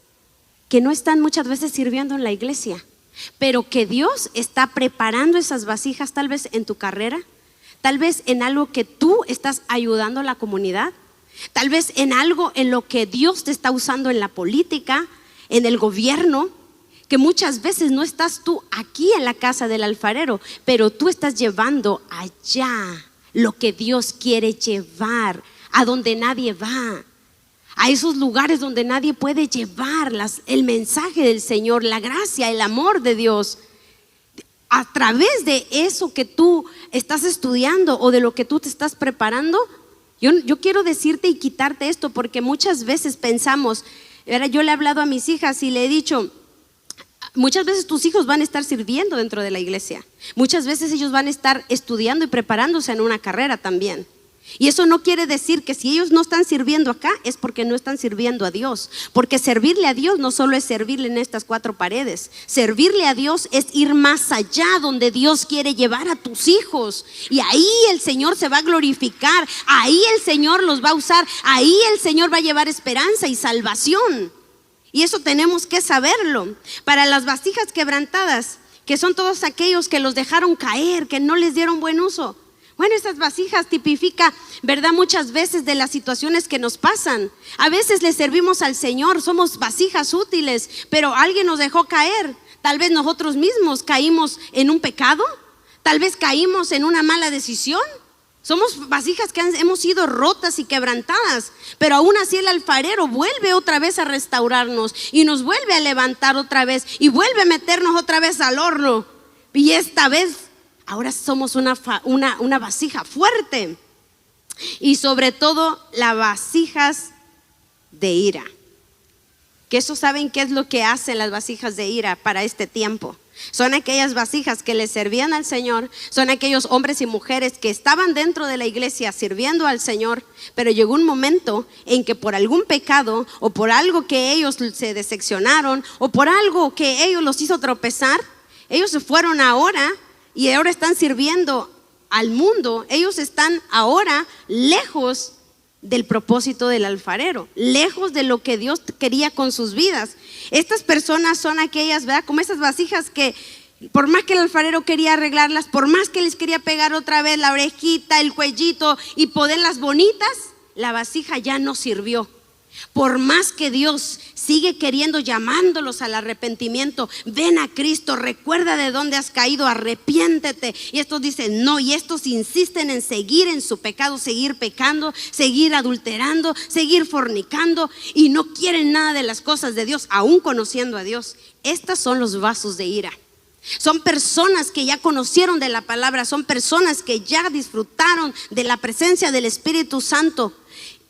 [SPEAKER 2] que no están muchas veces sirviendo en la iglesia, pero que Dios está preparando esas vasijas, tal vez en tu carrera, tal vez en algo que tú estás ayudando a la comunidad, tal vez en algo en lo que Dios te está usando en la política, en el gobierno, que muchas veces no estás tú aquí en la casa del alfarero, pero tú estás llevando allá lo que Dios quiere llevar, a donde nadie va, a esos lugares donde nadie puede llevar el mensaje del Señor, la gracia, el amor de Dios. A través de eso que tú estás estudiando o de lo que tú te estás preparando, yo quiero decirte y quitarte esto, porque muchas veces pensamos, yo le he hablado a mis hijas y le he dicho, muchas veces tus hijos van a estar sirviendo dentro de la iglesia, muchas veces ellos van a estar estudiando y preparándose en una carrera también. Y eso no quiere decir que si ellos no están sirviendo acá es porque no están sirviendo a Dios, porque servirle a Dios no solo es servirle en estas cuatro paredes. Servirle a Dios es ir más allá, donde Dios quiere llevar a tus hijos, y ahí el Señor se va a glorificar, ahí el Señor los va a usar, ahí el Señor va a llevar esperanza y salvación. Y eso tenemos que saberlo. Para las vasijas quebrantadas, que son todos aquellos que los dejaron caer, que no les dieron buen uso. Bueno, estas vasijas tipifica, ¿verdad? Muchas veces de las situaciones que nos pasan. A veces le servimos al Señor, somos vasijas útiles, pero alguien nos dejó caer. Tal vez nosotros mismos caímos en un pecado, tal vez caímos en una mala decisión. Somos vasijas que hemos sido rotas y quebrantadas, pero aún así el alfarero vuelve otra vez a restaurarnos y nos vuelve a levantar otra vez y vuelve a meternos otra vez al horno. Y esta vez ahora somos una vasija fuerte, y sobre todo las vasijas de ira. Que eso, ¿saben qué es lo que hacen las vasijas de ira para este tiempo? Son aquellas vasijas que le servían al Señor, son aquellos hombres y mujeres que estaban dentro de la iglesia sirviendo al Señor, pero llegó un momento en que por algún pecado o por algo que ellos se decepcionaron o por algo que ellos los hizo tropezar, ellos se fueron ahora y ahora están sirviendo al mundo. Ellos están ahora lejos del propósito del alfarero, lejos de lo que Dios quería con sus vidas. Estas personas son aquellas, ¿verdad? Como esas vasijas que por más que el alfarero quería arreglarlas, por más que les quería pegar otra vez la orejita, el cuellito y ponerlas bonitas, la vasija ya no sirvió. Por más que Dios sigue queriendo, llamándolos al arrepentimiento, ven a Cristo, recuerda de dónde has caído, arrepiéntete. Y estos dicen no, y estos insisten en seguir en su pecado, seguir pecando, seguir adulterando, seguir fornicando, y no quieren nada de las cosas de Dios, aún conociendo a Dios. Estas son los vasos de ira. Son personas que ya conocieron de la palabra, son personas que ya disfrutaron de la presencia del Espíritu Santo,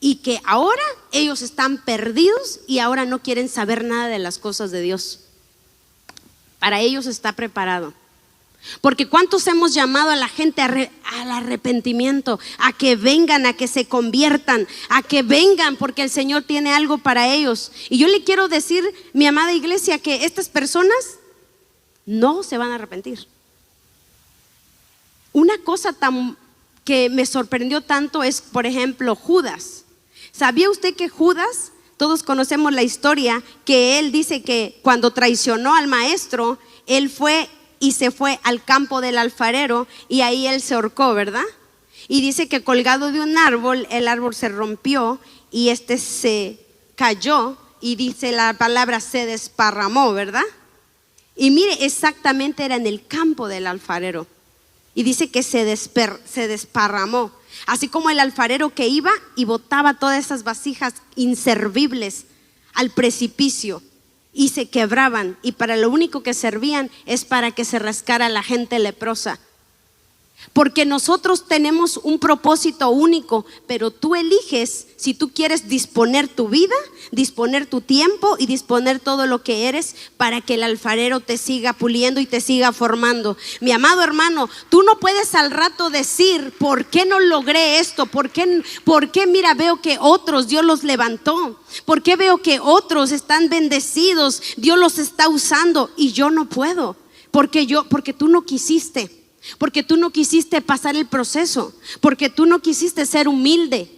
[SPEAKER 2] y que ahora ellos están perdidos y ahora no quieren saber nada de las cosas de Dios. Para ellos está preparado. Porque ¿cuántos hemos llamado a la gente al arrepentimiento? A que vengan, a que se conviertan, a que vengan, porque el Señor tiene algo para ellos. Y yo le quiero decir, mi amada iglesia, que estas personas no se van a arrepentir. Una cosa que me sorprendió tanto es, por ejemplo, Judas. ¿Sabía usted que Judas, todos conocemos la historia, que él dice que cuando traicionó al maestro, él fue y se fue al campo del alfarero y ahí él se ahorcó, ¿verdad? Y dice que colgado de un árbol, el árbol se rompió y se cayó y dice la palabra se desparramó, ¿verdad? Y mire, exactamente era en el campo del alfarero. Y dice que se desparramó. Así como el alfarero que iba y botaba todas esas vasijas inservibles al precipicio y se quebraban, y para lo único que servían es para que se rascara la gente leprosa. Porque nosotros tenemos un propósito único, pero tú eliges si tú quieres disponer tu vida, disponer tu tiempo y disponer todo lo que eres para que el alfarero te siga puliendo y te siga formando. Mi amado hermano, tú no puedes al rato decir, ¿por qué no logré esto? ¿Por qué mira, veo que otros Dios los levantó? ¿Por qué veo que otros están bendecidos? Dios los está usando y yo no puedo. Porque tú no quisiste. Porque tú no quisiste pasar el proceso, porque tú no quisiste ser humilde.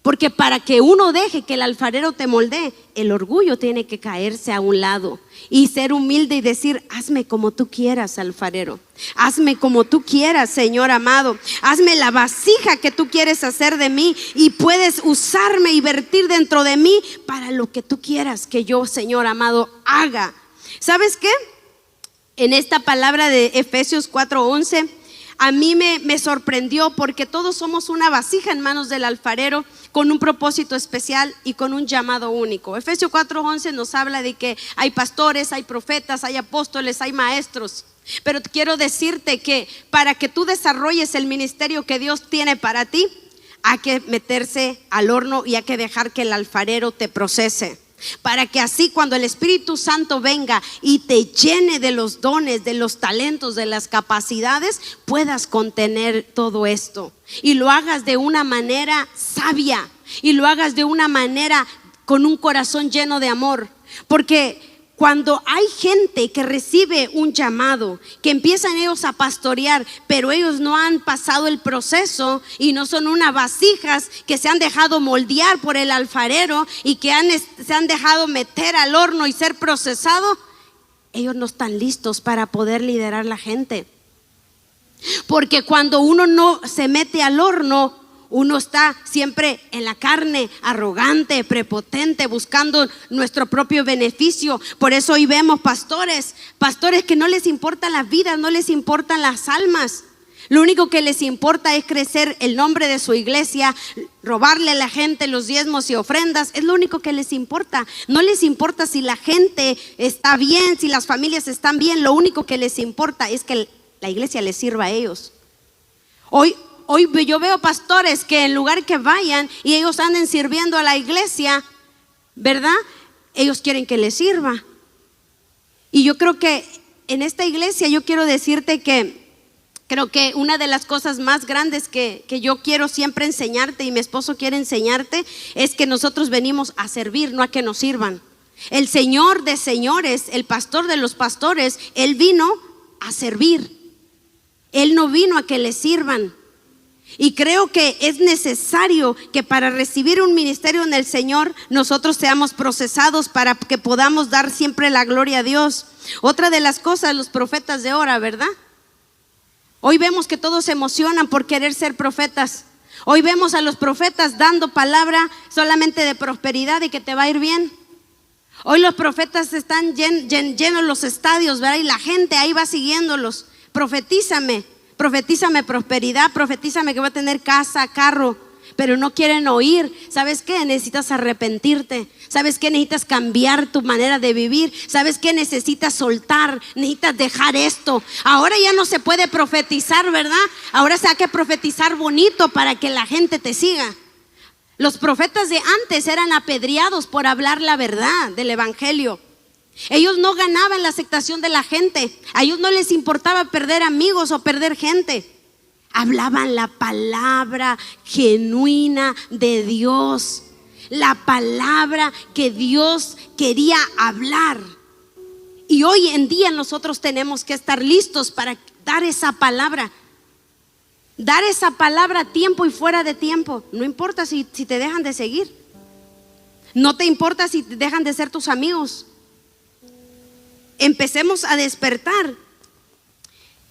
[SPEAKER 2] Porque para que uno deje que el alfarero te moldee, el orgullo tiene que caerse a un lado y ser humilde y decir, hazme como tú quieras, alfarero. Hazme como tú quieras, Señor amado. Hazme la vasija que tú quieres hacer de mí y puedes usarme y vertir dentro de mí para lo que tú quieras que yo, Señor amado, haga. ¿Sabes qué? En esta palabra de Efesios 4:11, a mí me sorprendió porque todos somos una vasija en manos del alfarero con un propósito especial y con un llamado único. Efesios 4:11 nos habla de que hay pastores, hay profetas, hay apóstoles, hay maestros. Pero quiero decirte que para que tú desarrolles el ministerio que Dios tiene para ti, hay que meterse al horno y hay que dejar que el alfarero te procese. Para que así cuando el Espíritu Santo venga y te llene de los dones, de los talentos, de las capacidades, puedas contener todo esto y lo hagas de una manera sabia y lo hagas de una manera con un corazón lleno de amor. Porque cuando hay gente que recibe un llamado, que empiezan ellos a pastorear, pero ellos no han pasado el proceso y no son unas vasijas que se han dejado moldear por el alfarero y que se han dejado meter al horno y ser procesado, ellos no están listos para poder liderar la gente. Porque cuando uno no se mete al horno, uno está siempre en la carne, arrogante, prepotente, buscando nuestro propio beneficio. Por eso hoy vemos pastores que no les importan las vidas, no les importan las almas. Lo único que les importa es crecer el nombre de su iglesia, robarle a la gente los diezmos y ofrendas. Es lo único que les importa. No les importa si la gente está bien, si las familias están bien. Lo único que les importa es que la iglesia les sirva a ellos. Hoy yo veo pastores que en lugar que vayan y ellos anden sirviendo a la iglesia, ¿verdad? Ellos quieren que les sirva. Y yo creo que en esta iglesia yo quiero decirte que creo que una de las cosas más grandes que yo quiero siempre enseñarte y mi esposo quiere enseñarte es que nosotros venimos a servir, no a que nos sirvan. El Señor de señores, el pastor de los pastores, Él vino a servir. Él no vino a que le sirvan. Y creo que es necesario que para recibir un ministerio en el Señor nosotros seamos procesados para que podamos dar siempre la gloria a Dios. Otra de las cosas, los profetas de ahora, ¿verdad? Hoy vemos que todos se emocionan por querer ser profetas. Hoy vemos a los profetas dando palabra solamente de prosperidad y que te va a ir bien. Hoy los profetas están llenos los estadios, ¿verdad? Y la gente ahí va siguiéndolos. Profetízame prosperidad, profetízame que voy a tener casa, carro, pero no quieren oír. ¿Sabes qué? Necesitas arrepentirte. ¿Sabes qué? Necesitas cambiar tu manera de vivir. ¿Sabes qué? Necesitas soltar, necesitas dejar esto. Ahora ya no se puede profetizar, ¿verdad? Ahora se hay que profetizar bonito para que la gente te siga. Los profetas de antes eran apedreados por hablar la verdad del evangelio. Ellos no ganaban la aceptación de la gente. A ellos no les importaba perder amigos o perder gente. Hablaban la palabra genuina de Dios, la palabra que Dios quería hablar. Y hoy en día nosotros tenemos que estar listos para dar esa palabra. Dar esa palabra a tiempo y fuera de tiempo. No importa si te dejan de seguir. No te importa si te dejan de ser tus amigos. Empecemos a despertar.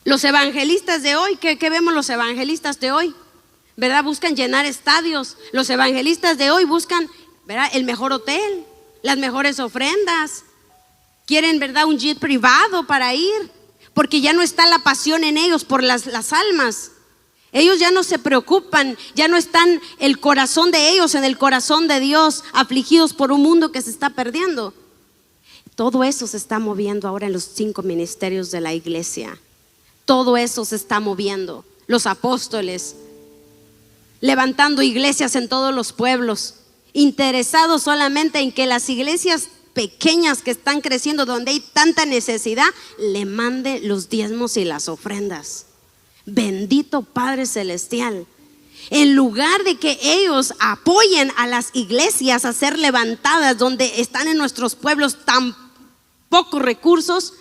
[SPEAKER 2] Los evangelistas de hoy, ¿qué vemos los evangelistas de hoy? ¿Verdad? Buscan llenar estadios. Los evangelistas de hoy buscan ¿verdad? El mejor hotel, las mejores ofrendas. Quieren, ¿verdad?, un jet privado para ir, porque ya no está la pasión en ellos por las almas. Ellos ya no se preocupan, ya no están el corazón de ellos en el corazón de Dios, afligidos por un mundo que se está perdiendo. Todo eso se está moviendo ahora en los 5 ministerios de la iglesia. Todo eso se está moviendo. Los apóstoles levantando iglesias en todos los pueblos, interesados solamente en que las iglesias pequeñas que están creciendo, donde hay tanta necesidad, le mande los diezmos y las ofrendas. Bendito Padre Celestial. En lugar de que ellos apoyen a las iglesias a ser levantadas donde están en nuestros pueblos tan pocos recursos,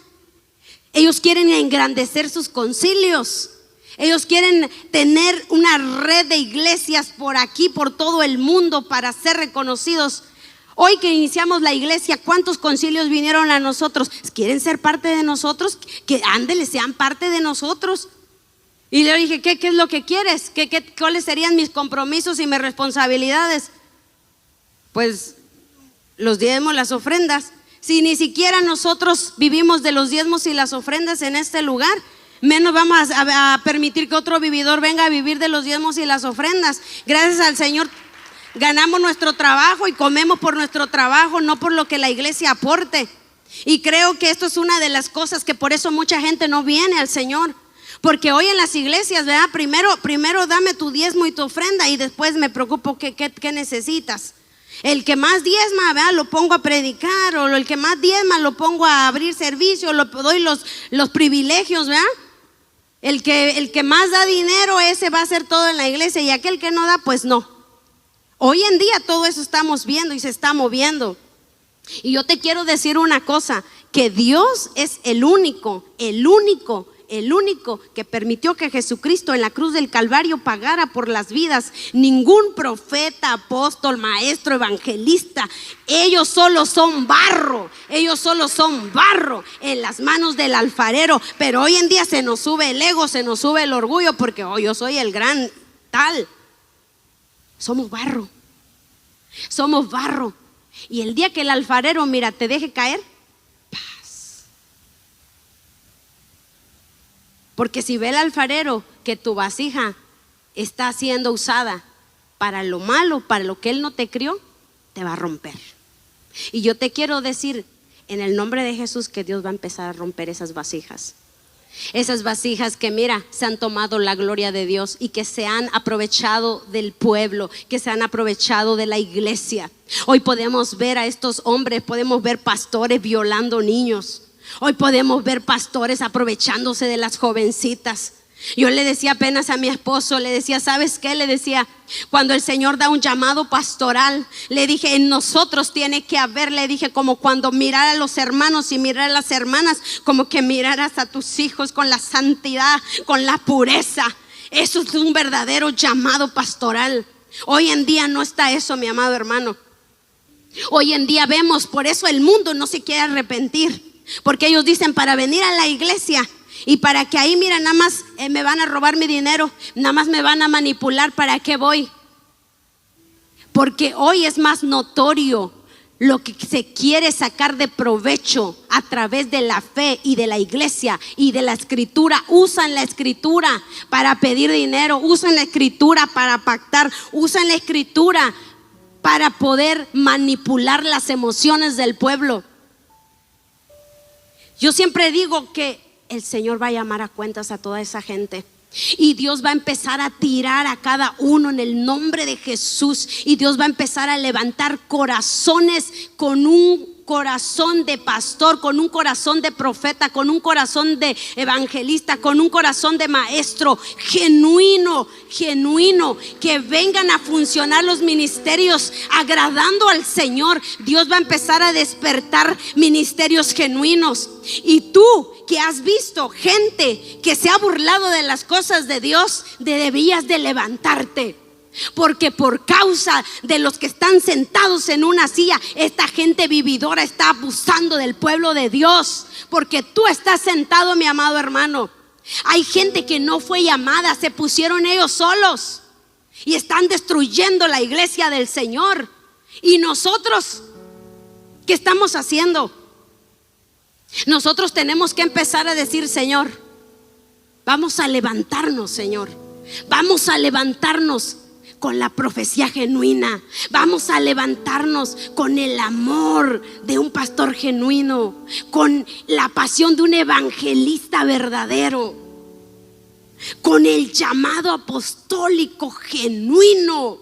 [SPEAKER 2] ellos quieren engrandecer sus concilios. Ellos quieren tener una red de iglesias por aquí, por todo el mundo, para ser reconocidos. Hoy que iniciamos la iglesia, ¿cuántos concilios vinieron a nosotros? ¿Quieren ser parte de nosotros? Que ándele, sean parte de nosotros. Y le dije, ¿qué es lo que quieres? ¿Cuáles serían mis compromisos y mis responsabilidades? Pues los diezmos, las ofrendas. Si ni siquiera nosotros vivimos de los diezmos y las ofrendas en este lugar, menos vamos a permitir que otro vividor venga a vivir de los diezmos y las ofrendas. Gracias al Señor ganamos nuestro trabajo y comemos por nuestro trabajo, no por lo que la iglesia aporte. Y creo que esto es una de las cosas que por eso mucha gente no viene al Señor. Porque hoy en las iglesias, ¿verdad? Primero dame tu diezmo y tu ofrenda y después me preocupo qué necesitas. El que más diezma, ¿verdad?, lo pongo a predicar, o el que más diezma lo pongo a abrir servicio, lo doy los privilegios, ¿verdad? El que más da dinero, ese va a hacer todo en la iglesia, y aquel que no da, pues no. Hoy en día todo eso estamos viendo y se está moviendo. Y yo te quiero decir una cosa, que Dios es el único que permitió que Jesucristo en la cruz del Calvario pagara por las vidas. Ningún profeta, apóstol, maestro, evangelista, ellos solo son barro en las manos del alfarero. Pero hoy en día se nos sube el ego, se nos sube el orgullo, porque yo soy el gran tal. Somos barro. Y el día que el alfarero, mira, te deje caer, porque si ve el alfarero que tu vasija está siendo usada para lo malo, para lo que él no te crió, te va a romper. Y yo te quiero decir en el nombre de Jesús que Dios va a empezar a romper esas vasijas. Esas vasijas que, mira, se han tomado la gloria de Dios y que se han aprovechado del pueblo, que se han aprovechado de la iglesia. Hoy podemos ver a estos hombres, podemos ver pastores violando niños. Hoy podemos ver pastores aprovechándose de las jovencitas. Yo le decía apenas a mi esposo, le decía, ¿sabes qué? Le decía, cuando el Señor da un llamado pastoral, le dije, en nosotros tiene que haber, le dije, como cuando mirar a los hermanos y mirar a las hermanas, como que miraras a tus hijos con la santidad, con la pureza. Eso es un verdadero llamado pastoral. Hoy en día no está eso, mi amado hermano. Hoy en día vemos, por eso el mundo no se quiere arrepentir. Porque ellos dicen, para venir a la iglesia y para que ahí, mira, nada más me van a robar mi dinero, nada más me van a manipular, ¿para qué voy? Porque hoy es más notorio lo que se quiere sacar de provecho a través de la fe y de la iglesia y de la escritura. Usan la escritura para pedir dinero, usan la escritura para pactar, usan la escritura para poder manipular las emociones del pueblo. Yo siempre digo que el Señor va a llamar a cuentas a toda esa gente. Y Dios va a empezar a tirar a cada uno en el nombre de Jesús. Y Dios va a empezar a levantar corazones con un corazón de pastor, con un corazón de profeta, con un corazón de evangelista, con un corazón de maestro, genuino, que vengan a funcionar los ministerios agradando al Señor. Dios va a empezar a despertar ministerios genuinos. Y tú que has visto gente que se ha burlado de las cosas de Dios, debías de levantarte. Porque por causa de los que están sentados en una silla, esta gente vividora está abusando del pueblo de Dios. Porque tú estás sentado, mi amado hermano. Hay gente que no fue llamada, se pusieron ellos solos y están destruyendo la iglesia del Señor. ¿Y nosotros qué estamos haciendo? Nosotros tenemos que empezar a decir: Señor, vamos a levantarnos, Señor. Vamos a levantarnos con la profecía genuina. Vamos a levantarnos con el amor de un pastor genuino, con la pasión de un evangelista verdadero, con el llamado apostólico genuino.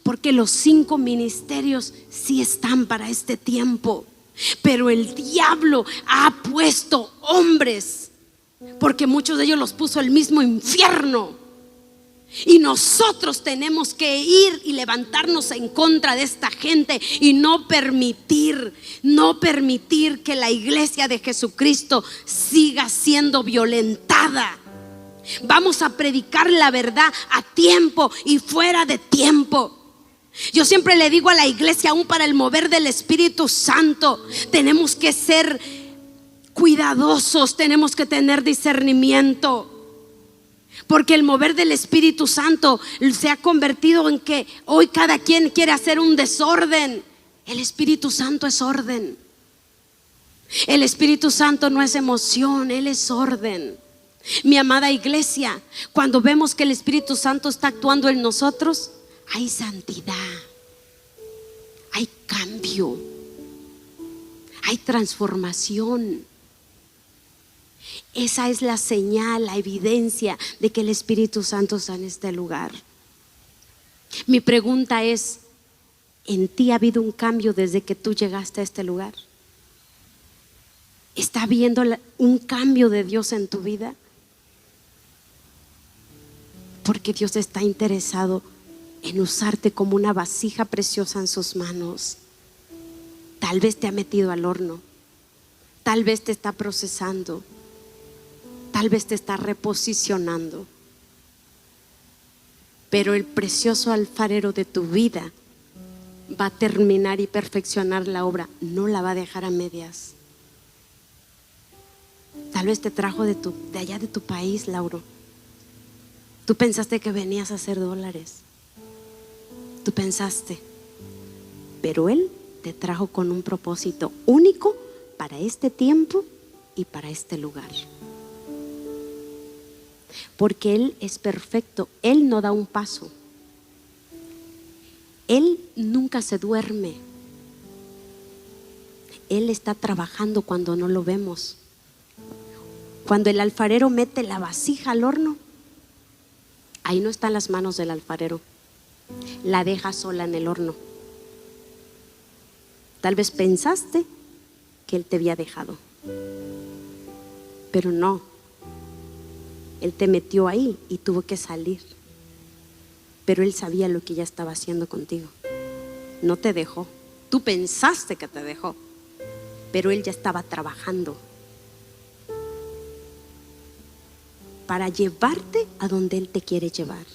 [SPEAKER 2] Porque los 5 ministerios sí están para este tiempo, pero el diablo ha puesto hombres, porque muchos de ellos los puso el mismo infierno. Y nosotros tenemos que ir y levantarnos en contra de esta gente y no permitir que la iglesia de Jesucristo siga siendo violentada. Vamos a predicar la verdad a tiempo y fuera de tiempo. Yo siempre le digo a la iglesia, aún para el mover del Espíritu Santo, tenemos que ser cuidadosos, tenemos que tener discernimiento. Porque el mover del Espíritu Santo se ha convertido en que hoy cada quien quiere hacer un desorden. El Espíritu Santo es orden. El Espíritu Santo no es emoción, Él es orden. Mi amada iglesia, cuando vemos que el Espíritu Santo está actuando en nosotros, hay santidad, hay cambio, hay transformación. Esa es la señal, la evidencia de que el Espíritu Santo está en este lugar. Mi pregunta es: ¿en ti ha habido un cambio desde que tú llegaste a este lugar? ¿Está habiendo un cambio de Dios en tu vida? Porque Dios está interesado en usarte como una vasija preciosa en sus manos. Tal vez te ha metido al horno, tal vez te está procesando, tal vez te está reposicionando, pero el precioso alfarero de tu vida va a terminar y perfeccionar la obra, no la va a dejar a medias. Tal vez te trajo de allá de tu país, Lauro. Tú pensaste que venías a hacer dólares, tú pensaste, pero Él te trajo con un propósito único para este tiempo y para este lugar. Porque Él es perfecto, Él no da un paso, Él nunca se duerme, Él está trabajando cuando no lo vemos. Cuando el alfarero mete la vasija al horno, ahí no están las manos del alfarero, la deja sola en el horno. Tal vez pensaste que Él te había dejado, pero no. Él te metió ahí y tuvo que salir, pero Él sabía lo que ya estaba haciendo contigo. No te dejó, tú pensaste que te dejó, pero Él ya estaba trabajando para llevarte a donde Él te quiere llevar.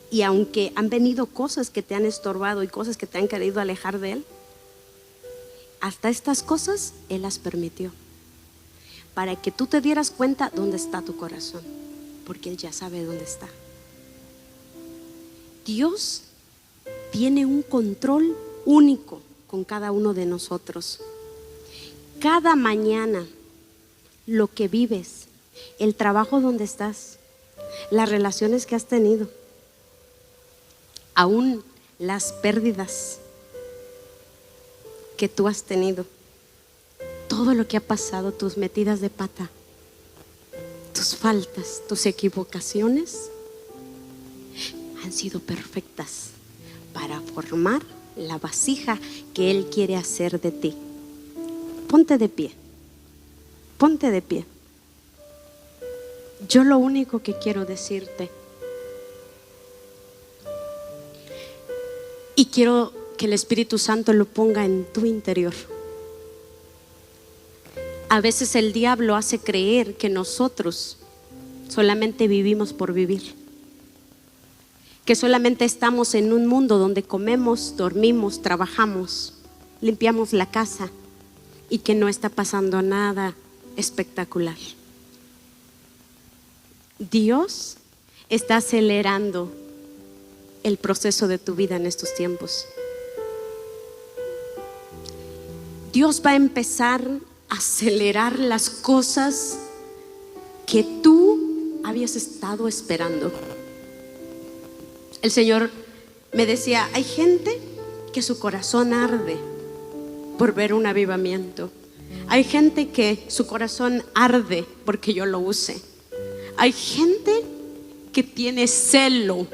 [SPEAKER 2] Y aunque han venido cosas que te han estorbado y cosas que te han querido alejar de Él, hasta estas cosas Él las permitió, para que tú te dieras cuenta dónde está tu corazón, porque Él ya sabe dónde está. Dios tiene un control único con cada uno de nosotros. Cada mañana, lo que vives, el trabajo donde estás, las relaciones que has tenido, aún las pérdidas que tú has tenido, todo lo que ha pasado, tus metidas de pata, tus faltas, tus equivocaciones, han sido perfectas para formar la vasija que Él quiere hacer de ti. Ponte de pie, ponte de pie. Yo lo único que quiero decirte, y quiero que el Espíritu Santo lo ponga en tu interior. A veces el diablo hace creer que nosotros solamente vivimos por vivir, que solamente estamos en un mundo donde comemos, dormimos, trabajamos, limpiamos la casa y que no está pasando nada espectacular. Dios está acelerando el proceso de tu vida en estos tiempos. Dios va a empezar a acelerar las cosas que tú habías estado esperando. El Señor me decía, hay gente que su corazón arde por ver un avivamiento. Hay gente que su corazón arde porque yo lo use. Hay gente que tiene celo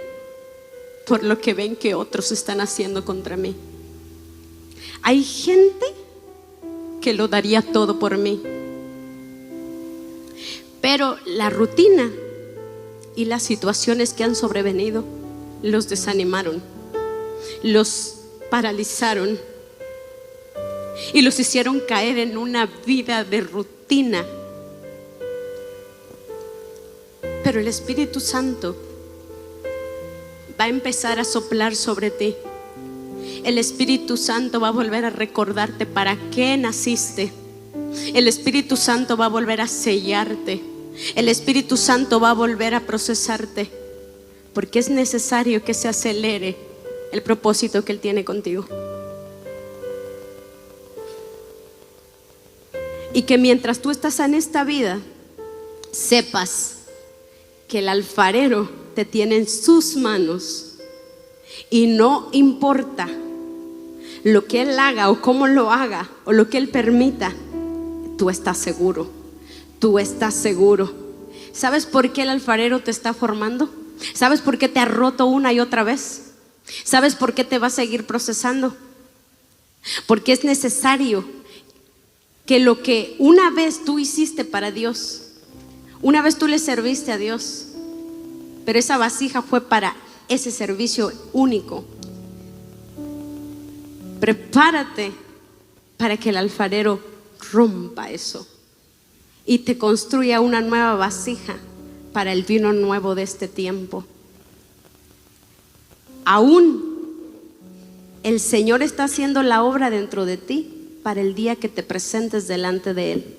[SPEAKER 2] por lo que ven que otros están haciendo contra mí. Hay gente que lo daría todo por mí. Pero la rutina y las situaciones que han sobrevenido los desanimaron, los paralizaron y los hicieron caer en una vida de rutina. Pero el Espíritu Santo va a empezar a soplar sobre ti. El Espíritu Santo va a volver a recordarte para qué naciste. El Espíritu Santo va a volver a sellarte. El Espíritu Santo va a volver a procesarte, porque es necesario que se acelere el propósito que Él tiene contigo. Y que mientras tú estás en esta vida, sepas que el alfarero te tiene en sus manos y no importa lo que Él haga o cómo lo haga o lo que Él permita, tú estás seguro, tú estás seguro. ¿Sabes por qué el alfarero te está formando? ¿Sabes por qué te ha roto una y otra vez? ¿Sabes por qué te va a seguir procesando? Porque es necesario que lo que una vez tú hiciste para Dios, una vez tú le serviste a Dios, pero esa vasija fue para ese servicio único. Prepárate para que el alfarero rompa eso y te construya una nueva vasija para el vino nuevo de este tiempo. Aún el Señor está haciendo la obra dentro de ti para el día que te presentes delante de Él.